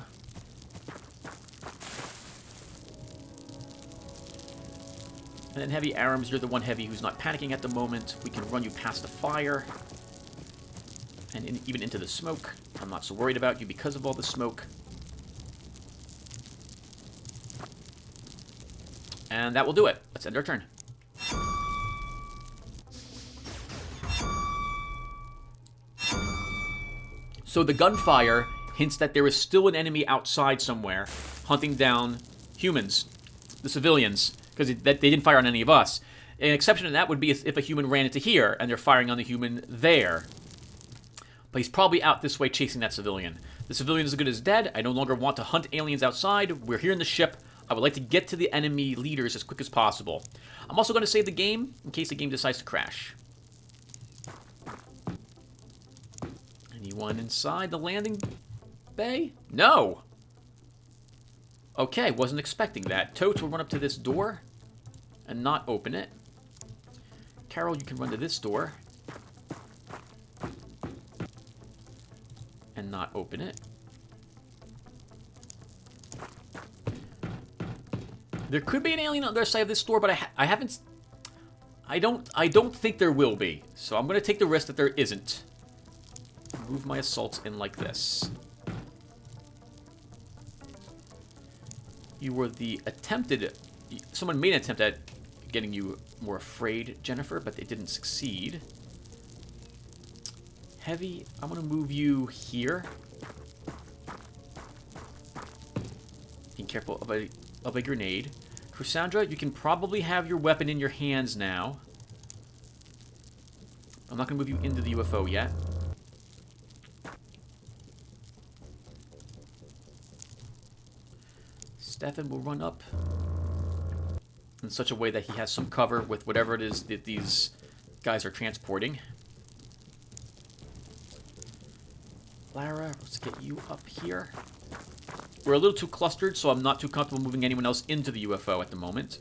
And then Heavy Arams, you're the one Heavy who's not panicking at the moment. We can run you past the fire. And even into the smoke. I'm not so worried about you because of all the smoke. And that will do it. Let's end our turn. So the gunfire hints that there is still an enemy outside somewhere, hunting down humans, the civilians, because they didn't fire on any of us. An exception to that would be if a human ran into here, and they're firing on the human there. But he's probably out this way chasing that civilian. The civilian is as good as dead. I no longer want to hunt aliens outside. We're here in the ship. I would like to get to the enemy leaders as quick as possible. I'm also going to save the game in case the game decides to crash. Anyone inside the landing bay? No! Okay, wasn't expecting that. Totes will run up to this door and not open it. Carol, you can run to this door and not open it. There could be an alien on the other side of this door, but I haven't... I don't think there will be. So I'm going to take the risk that there isn't. Move my assaults in like this. You were the attempted... Someone made an attempt at getting you more afraid, Jennifer, but they didn't succeed. Heavy, I'm going to move you here. Being careful of a grenade. Cassandra, you can probably have your weapon in your hands now. I'm not going to move you into the UFO yet. Stefan will run up in such a way that he has some cover with whatever it is that these guys are transporting. Lara, let's get you up here. We're a little too clustered, so I'm not too comfortable moving anyone else into the UFO at the moment.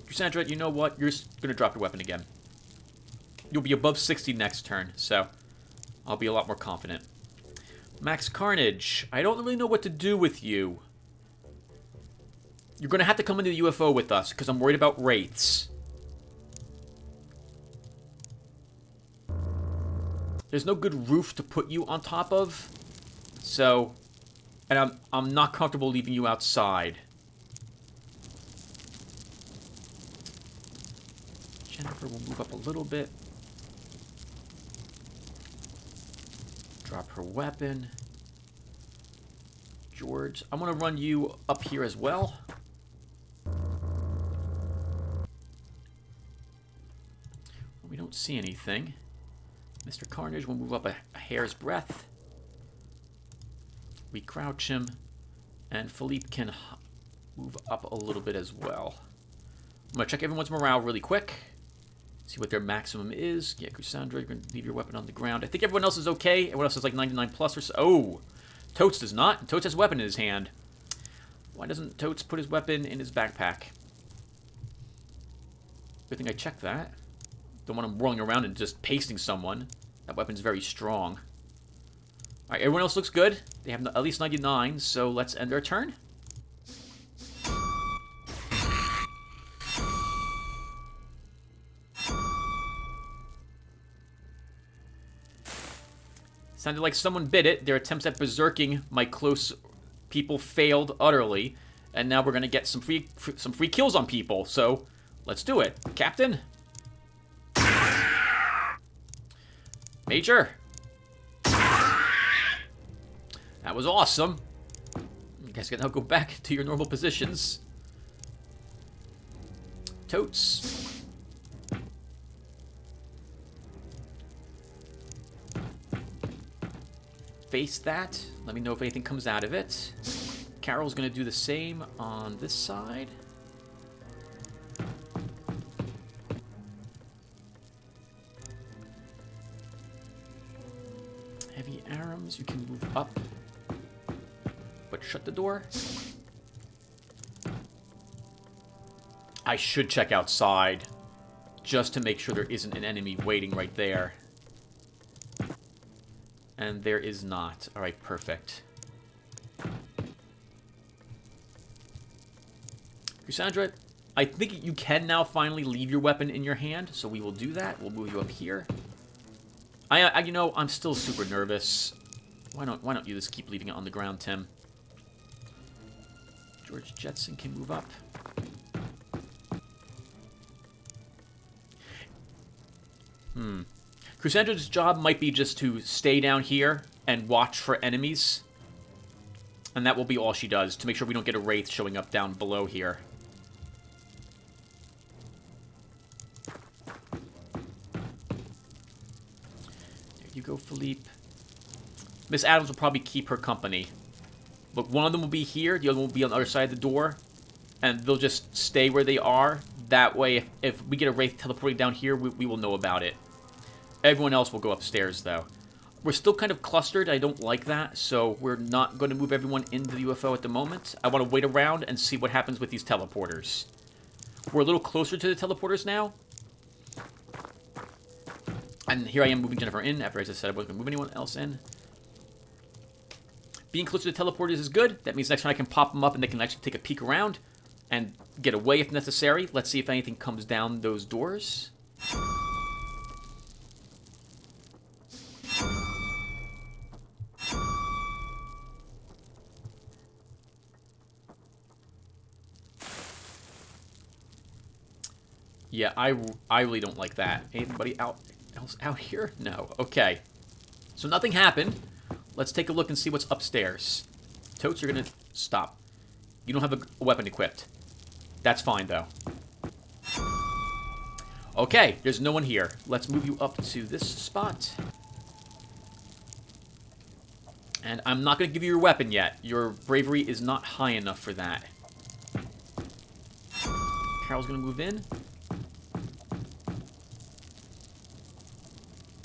Cassandra, you know what? You're just going to drop your weapon again. You'll be above 60 next turn, so I'll be a lot more confident. Max Carnage, I don't really know what to do with you. You're going to have to come into the UFO with us, because I'm worried about wraiths. There's no good roof to put you on top of. So, and I'm not comfortable leaving you outside. move up a little bit. Drop her weapon. George, I'm going to run you up here as well. We don't see anything. Mr. Carnage will move up a hair's breadth. We crouch him. And Philippe can move up a little bit as well. I'm going to check everyone's morale really quick. See what their maximum is. Yeah, Cassandra, you're going to leave your weapon on the ground. I think everyone else is okay. Everyone else is like 99 plus or so. Oh! Totes does not. Totes has a weapon in his hand. Why doesn't Totes put his weapon in his backpack? Good thing I checked that. Don't want him rolling around and just pasting someone. That weapon's very strong. Alright, everyone else looks good. They have at least 99, so let's end our turn. Sounded like someone bit it. Their attempts at berserking my close people failed utterly. And now we're going to get some free kills on people. So, let's do it. Captain? Major? That was awesome. You guys can now go back to your normal positions. Totes. Face that. Let me know if anything comes out of it. Carol's going to do the same on this side. Heavy arms, you can move up. But shut the door. I should check outside just to make sure there isn't an enemy waiting right there. And there is not. Alright, perfect. Cassandra, I think you can now finally leave your weapon in your hand, so we will do that. We'll move you up here. You know, I'm still super nervous. Why don't you just keep leaving it on the ground, Tim? George Jetson can move up. Cassandra's job might be just to stay down here and watch for enemies. And that will be all she does, to make sure we don't get a Wraith showing up down below here. There you go, Philippe. Miss Adams will probably keep her company. Look, one of them will be here, the other one will be on the other side of the door. And they'll just stay where they are. That way, if we get a Wraith teleporting down here, we will know about it. Everyone else will go upstairs, though. We're still kind of clustered. I don't like that, so we're not going to move everyone into the UFO at the moment. I want to wait around and see what happens with these teleporters. We're a little closer to the teleporters now. And here I am moving Jennifer in, after, as I said, I wasn't going to move anyone else in. Being closer to the teleporters is good. That means next time I can pop them up and they can actually take a peek around and get away if necessary. Let's see if anything comes down those doors. Yeah, I really don't like that. Anybody else out here? No. Okay. So nothing happened. Let's take a look and see what's upstairs. Totes, you're going to stop. You don't have a weapon equipped. That's fine, though. Okay, there's no one here. Let's move you up to this spot. And I'm not going to give you your weapon yet. Your bravery is not high enough for that. Carol's going to move in.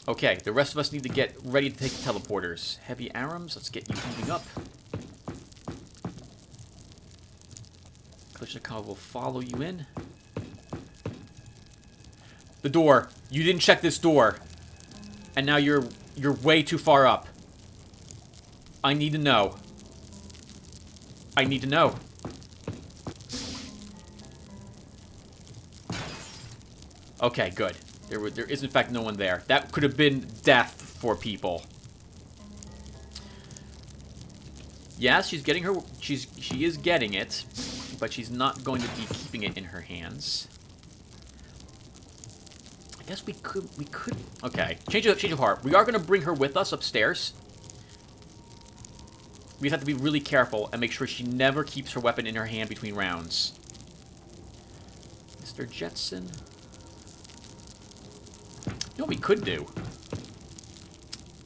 Okay, the rest of us need to get ready to take the teleporters. Heavy arms, let's get you moving up. Klishnikov will follow you in. The door. You didn't check this door. And now you're way too far up. I need to know. I need to know. Okay, good. There is, in fact, no one there. That could have been death for people. Yes, she's getting her... She is getting it, but she's not going to be keeping it in her hands. I guess we could... Okay, change of heart. We are going to bring her with us upstairs. We just have to be really careful and make sure she never keeps her weapon in her hand between rounds. Mr. Jetson. You know what we could do?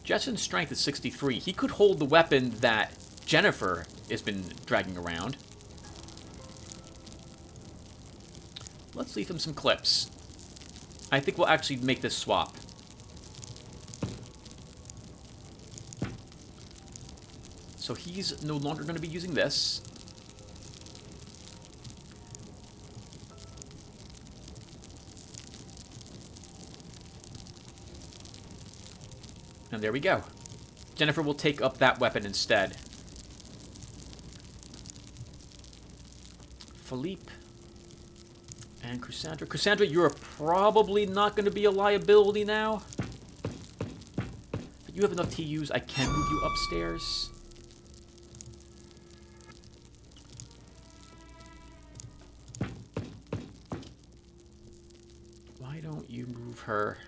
Jetson's strength is 63. He could hold the weapon that Jennifer has been dragging around. Let's leave him some clips. I think we'll actually make this swap. So he's no longer going to be using this. And there we go. Jennifer will take up that weapon instead. Philippe and Cassandra. Cassandra, you're probably not going to be a liability now. But you have enough TUs. I can move you upstairs. Why don't you move her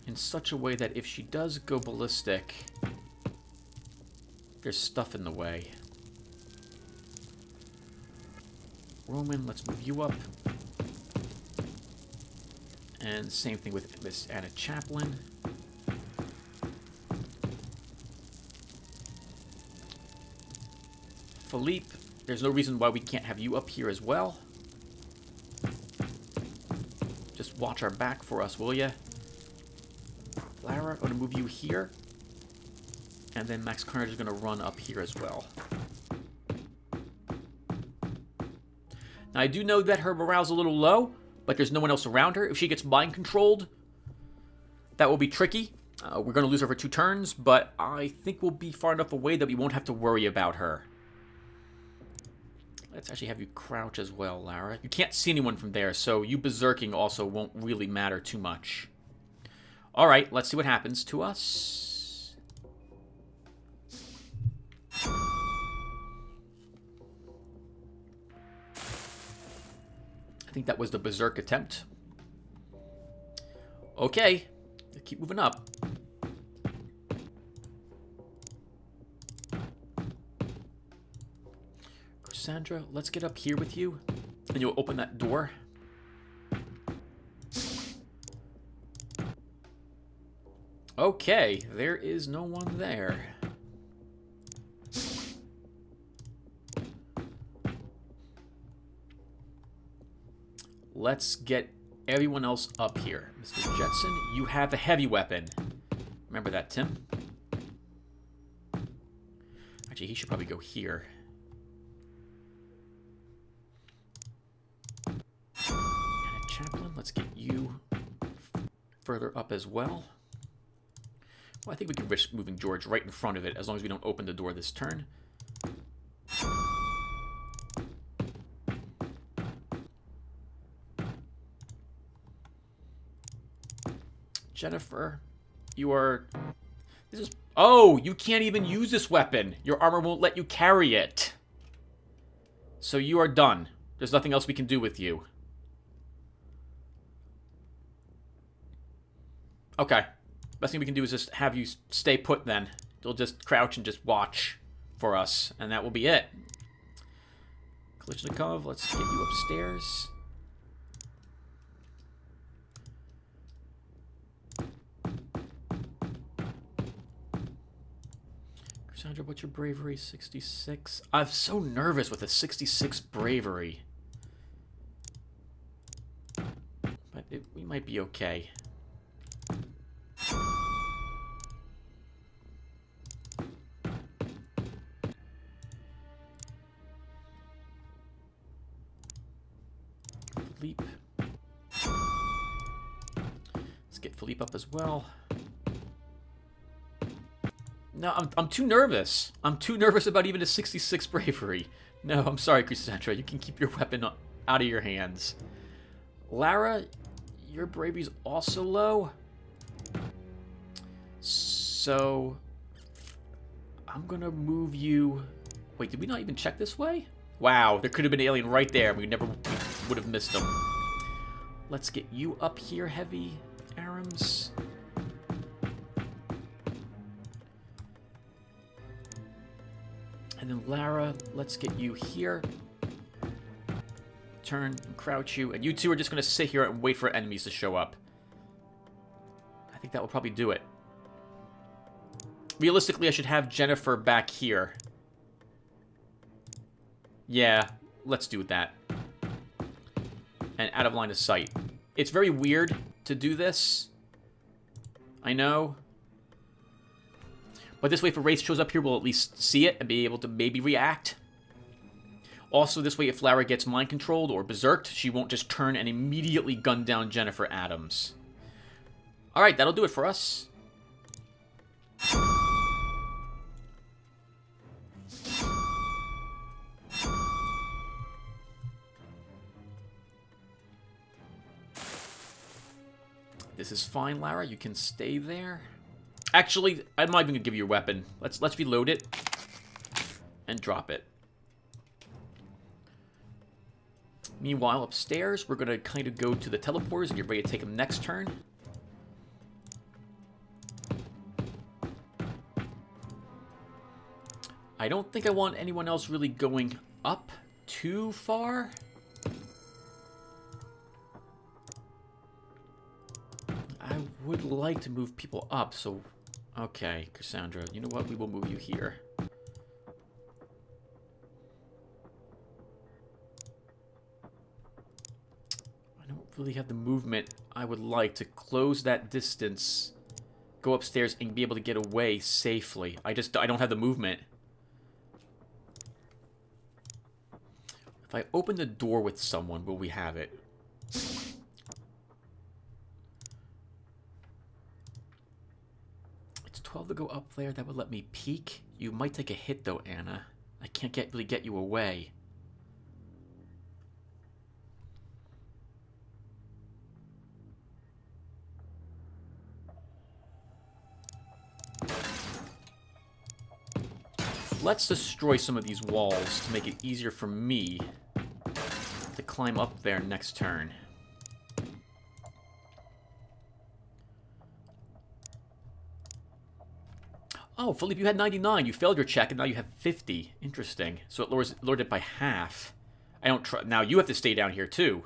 in such a way that if she does go ballistic, there's stuff in the way. Roman, let's move you up. And same thing with Miss Anna Chaplin. Philippe, there's no reason why we can't have you up here as well. Just watch our back for us, will ya? Lara, I'm going to move you here. And then Max Carnage is going to run up here as well. Now, I do know that her morale's a little low, but there's no one else around her. If she gets mind-controlled, that will be tricky. We're going to lose her for 2 turns, but I think we'll be far enough away that we won't have to worry about her. Let's actually have you crouch as well, Lara. You can't see anyone from there, so you berserking also won't really matter too much. Alright, let's see what happens to us. I think that was the berserk attempt. Okay, keep moving up. Cassandra, let's get up here with you, and you'll open that door. Okay, there is no one there. Let's get everyone else up here. Mr. Jetson, you have a heavy weapon. Remember that, Tim? Actually, he should probably go here. And a chaplain, let's get you further up as well. Well, I think we can risk moving George right in front of it, as long as we don't open the door this turn. Jennifer, you are... This is... Oh, you can't even use this weapon. Your armor won't let you carry it. So you are done. There's nothing else we can do with you. Okay. Best thing we can do is just have you stay put then. You'll just crouch and just watch for us, and that will be it. Kalishnikov, let's get you upstairs. Cassandra, what's your bravery? 66. I'm so nervous with a 66 bravery. But we might be okay. Philippe. Let's get Philippe up as well. No, I'm too nervous. I'm too nervous about even a 66 bravery. No, I'm sorry, Cassandra. You can keep your weapon out of your hands. Lara, your bravery's also low. So, I'm going to move you... Wait, did we not even check this way? Wow, there could have been an alien right there. We would have missed him. Let's get you up here, heavy arms. And then Lara, let's get you here. Turn and crouch you. And you two are just going to sit here and wait for enemies to show up. I think that will probably do it. Realistically, I should have Jennifer back here. Yeah, let's do that. And out of line of sight. It's very weird to do this. I know. But this way, if a wraith shows up here, we'll at least see it and be able to maybe react. Also, this way, if Lara gets mind-controlled or berserked, she won't just turn and immediately gun down Jennifer Adams. Alright, that'll do it for us. This is fine, Lara. You can stay there. Actually, I'm not even gonna give you a weapon. Let's reload it and drop it. Meanwhile, upstairs, we're gonna kind of go to the teleporters and get ready to take them next turn. I don't think I want anyone else really going up too far. I would like to move people up, so... Okay, Cassandra, you know what? We will move you here. I don't really have the movement I would like to close that distance, go upstairs, and be able to get away safely. I don't have the movement. If I open the door with someone, will we have it? It's 12 to go up there. That would let me peek. You might take a hit, though, Anna. I can't really get you away. Let's destroy some of these walls to make it easier for me to climb up there next turn. Oh, Philippe, you had 99. You failed your check, and now you have 50. Interesting. So it lowered it by half. I don't try. Now you have to stay down here, too.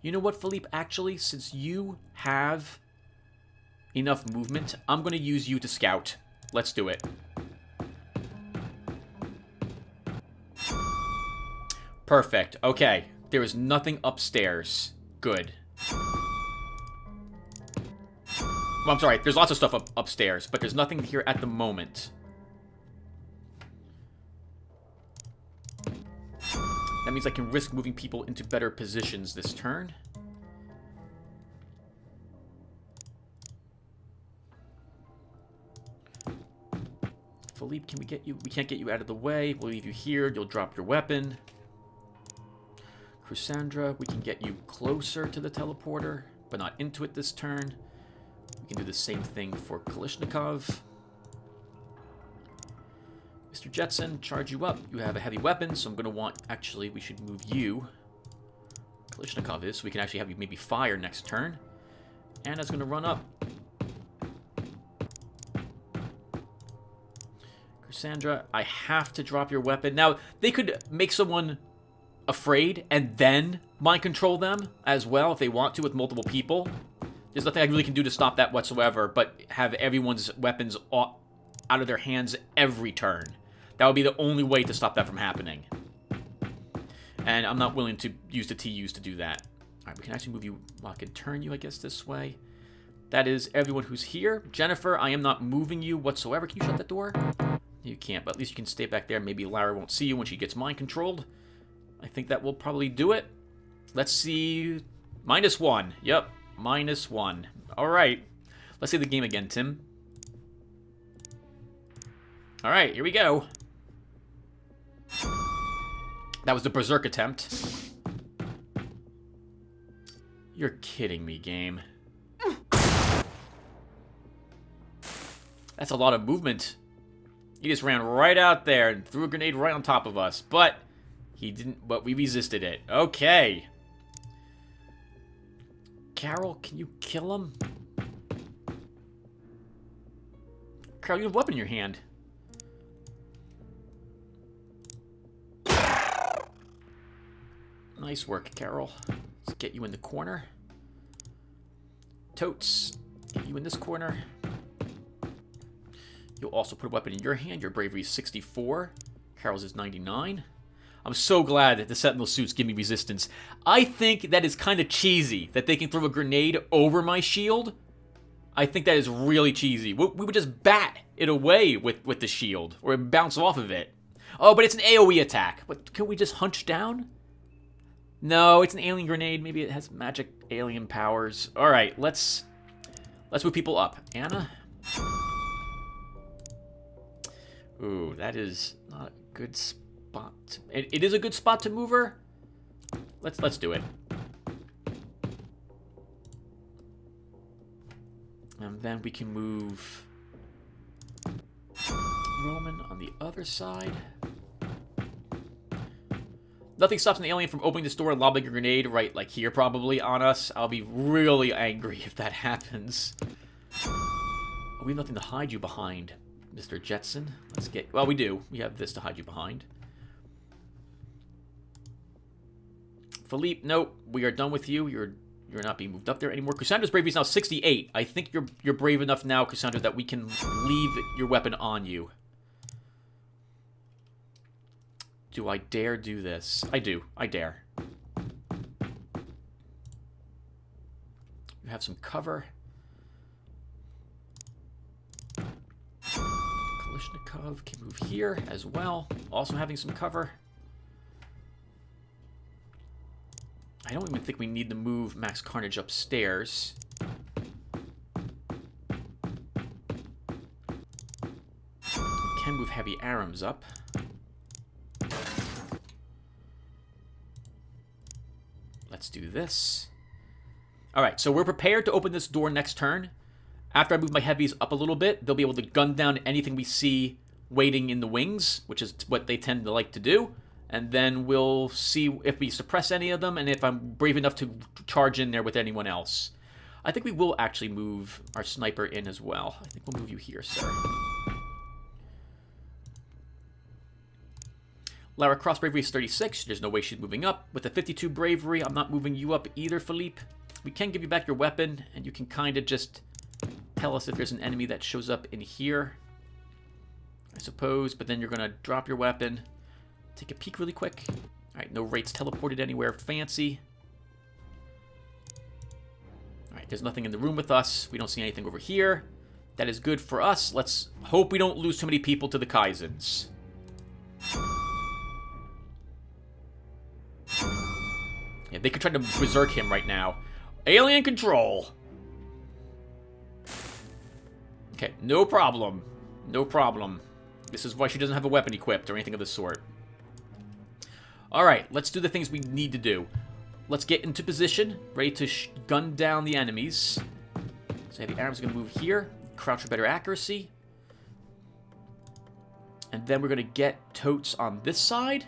You know what, Philippe? Actually, since you have enough movement, I'm going to use you to scout. Let's do it. Perfect. Okay. There is nothing upstairs. Good. Well, I'm sorry. There's lots of stuff upstairs, but there's nothing here at the moment. That means I can risk moving people into better positions this turn. Philippe, can we get you? We can't get you out of the way. We'll leave you here. You'll drop your weapon. Cassandra, we can get you closer to the teleporter, but not into it this turn. We can do the same thing for Kalishnikov. Mr. Jetson, charge you up. You have a heavy weapon, so I'm going to want... Actually, we should move you. Kalishnikov is, so we can actually have you maybe fire next turn. Anna's going to run up. Cassandra, I have to drop your weapon. Now, they could make someone afraid and then mind control them as well if they want to with multiple people. There's nothing I really can do to stop that whatsoever, but have everyone's weapons out of their hands every turn. That would be the only way to stop that from happening. And I'm not willing to use the TUs to do that. Alright, we can actually move you, well, I can turn you, I guess, this way. That is everyone who's here. Jennifer, I am not moving you whatsoever. Can you shut that door? You can't, but at least you can stay back there. Maybe Lara won't see you when she gets mind controlled. I think that will probably do it. Let's see. -1. Yep. -1. Alright. Let's see the game again, Tim. Alright, here we go. That was the Berserk attempt. You're kidding me, game. That's a lot of movement. He just ran right out there and threw a grenade right on top of us. But he didn't, but we resisted it. Okay. Carol, can you kill him? Carol, you have a weapon in your hand. Nice work, Carol. Let's get you in the corner. Totes, get you in this corner. You'll also put a weapon in your hand. Your bravery is 64. Carol's is 99. I'm so glad that the Sentinel suits give me resistance. I think that is kind of cheesy, that they can throw a grenade over my shield. I think that is really cheesy. We would just bat it away with the shield, or bounce off of it. Oh, but it's an AoE attack. But can we just hunch down? No, it's an alien grenade. Maybe it has magic alien powers. All right, let's move people up. Anna. Ooh, that is not a good spot. It is a good spot to move her. Let's do it. And then we can move Roman on the other side. Nothing stops an alien from opening this door and lobbing a grenade right, like here, probably, on us. I'll be really angry if that happens. Oh, we have nothing to hide you behind, Mr. Jetson. Let's get... Well, we do. We have this to hide you behind. Philippe, nope. We are done with you. You're not being moved up there anymore. Cassandra's bravery is now 68. I think you're brave enough now, Cassandra, that we can leave your weapon on you. Do I dare do this? I do. I dare. You have some cover. Kalishnikov can move here as well. Also having some cover. I don't even think we need to move Max Carnage upstairs. We can move Heavy Arams up. Let's do this. Alright, so we're prepared to open this door next turn. After I move my heavies up a little bit, they'll be able to gun down anything we see waiting in the wings, which is what they tend to like to do. And then we'll see if we suppress any of them and if I'm brave enough to charge in there with anyone else. I think we will actually move our sniper in as well. I think we'll move you here, sir. Lara Cross bravery is 36. There's no way she's moving up. With the 52 bravery, I'm not moving you up either, Philippe. We can give you back your weapon, and you can kind of just tell us if there's an enemy that shows up in here, I suppose. But then you're going to drop your weapon. Take a peek really quick. Alright, no rates teleported anywhere fancy. Alright, there's nothing in the room with us. We don't see anything over here. That is good for us. Let's hope we don't lose too many people to the Kaizens. Yeah, they could try to berserk him right now. Alien control! Okay, no problem. No problem. This is why she doesn't have a weapon equipped or anything of the sort. Alright, let's do the things we need to do. Let's get into position, ready to gun down the enemies. So Heavy Arms are going to move here. Crouch for better accuracy. And then we're going to get Totes on this side.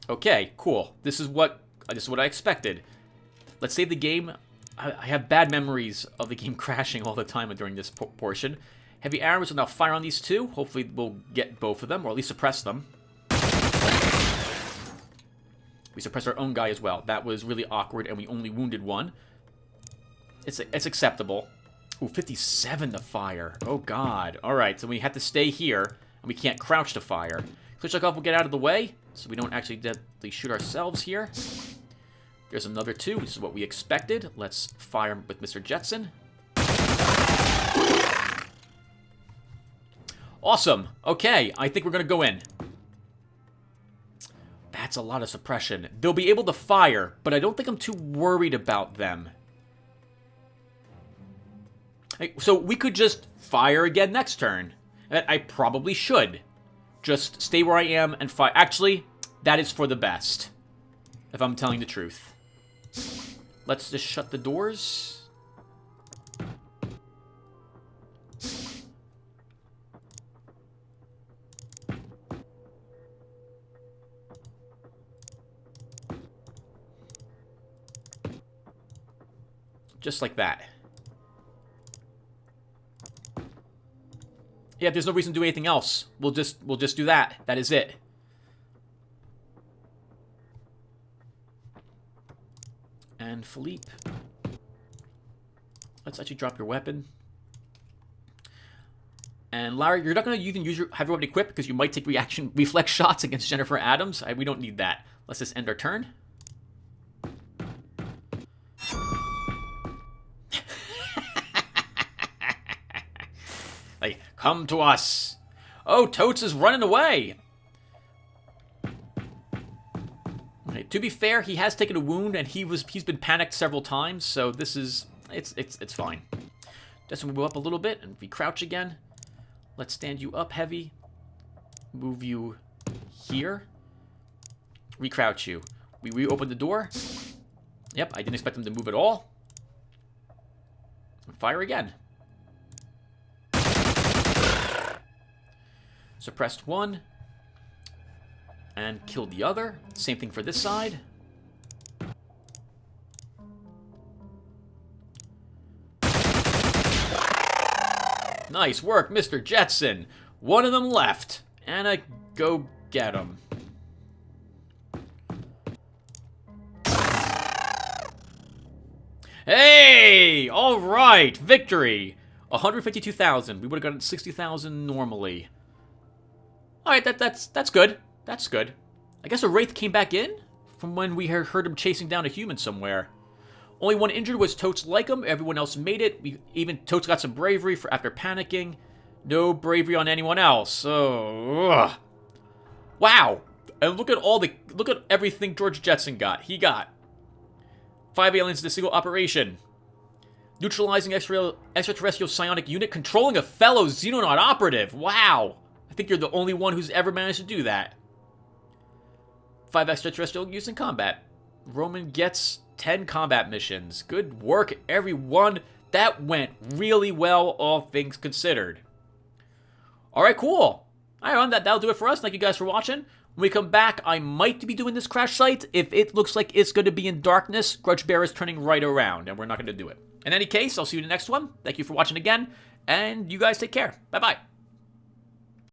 Okay, cool. This is what I expected. Let's save the game. I have bad memories of the game crashing all the time during this portion. Heavy Arrows will now fire on these two. Hopefully we'll get both of them, or at least suppress them. We suppressed our own guy as well. That was really awkward, and we only wounded one. It's acceptable. Ooh, 57 to fire. Oh, God. All right, so we have to stay here, and we can't crouch to fire. Klitschkov will get out of the way, so we don't actually deadly shoot ourselves here. There's another two. This is what we expected. Let's fire with Mr. Jetson. Awesome. Okay, I think we're going to go in. That's a lot of suppression. They'll be able to fire, but I don't think I'm too worried about them. So we could just fire again next turn. I probably should. Just stay where I am and fire. Actually, that is for the best, if I'm telling the truth. Let's just shut the doors. Just like that. Yeah, there's no reason to do anything else. We'll just do that. That is it. And Philippe. Let's actually drop your weapon. And Larry, you're not going to even have your weapon equipped because you might take reflex shots against Jennifer Adams. We don't need that. Let's just end our turn. Like, come to us. Oh, Totes is running away. Okay, to be fair, he has taken a wound and he's been panicked several times, so this is it's fine. Just move up a little bit and we crouch again. Let's stand you up heavy. Move you here. Recrouch you. We reopen the door. Yep, I didn't expect him to move at all. Fire again. Suppressed one. And killed the other. Same thing for this side. Nice work, Mr. Jetson. One of them left. Anna, go get him. Hey! All right, victory. 152,000. We would have gotten 60,000 normally. All right, that's good. That's good. I guess a Wraith came back in from when we heard him chasing down a human somewhere. Only one injured was Totes like him. Everyone else made it. Even Totes got some bravery after panicking. No bravery on anyone else. Oh, ugh. Wow! And look at everything George Jetson got. He got 5 aliens in a single operation, neutralizing extraterrestrial psionic unit, controlling a fellow Xenonaut operative. Wow! I think you're the only one who's ever managed to do that. 5 extraterrestrial use in combat. Roman gets 10 combat missions. Good work, everyone. That went really well, all things considered. Alright, cool. Alright, that'll do it for us. Thank you guys for watching. When we come back, I might be doing this crash site. If it looks like it's going to be in darkness, Grudge Bear is turning right around, and we're not going to do it. In any case, I'll see you in the next one. Thank you for watching again, and you guys take care. Bye-bye.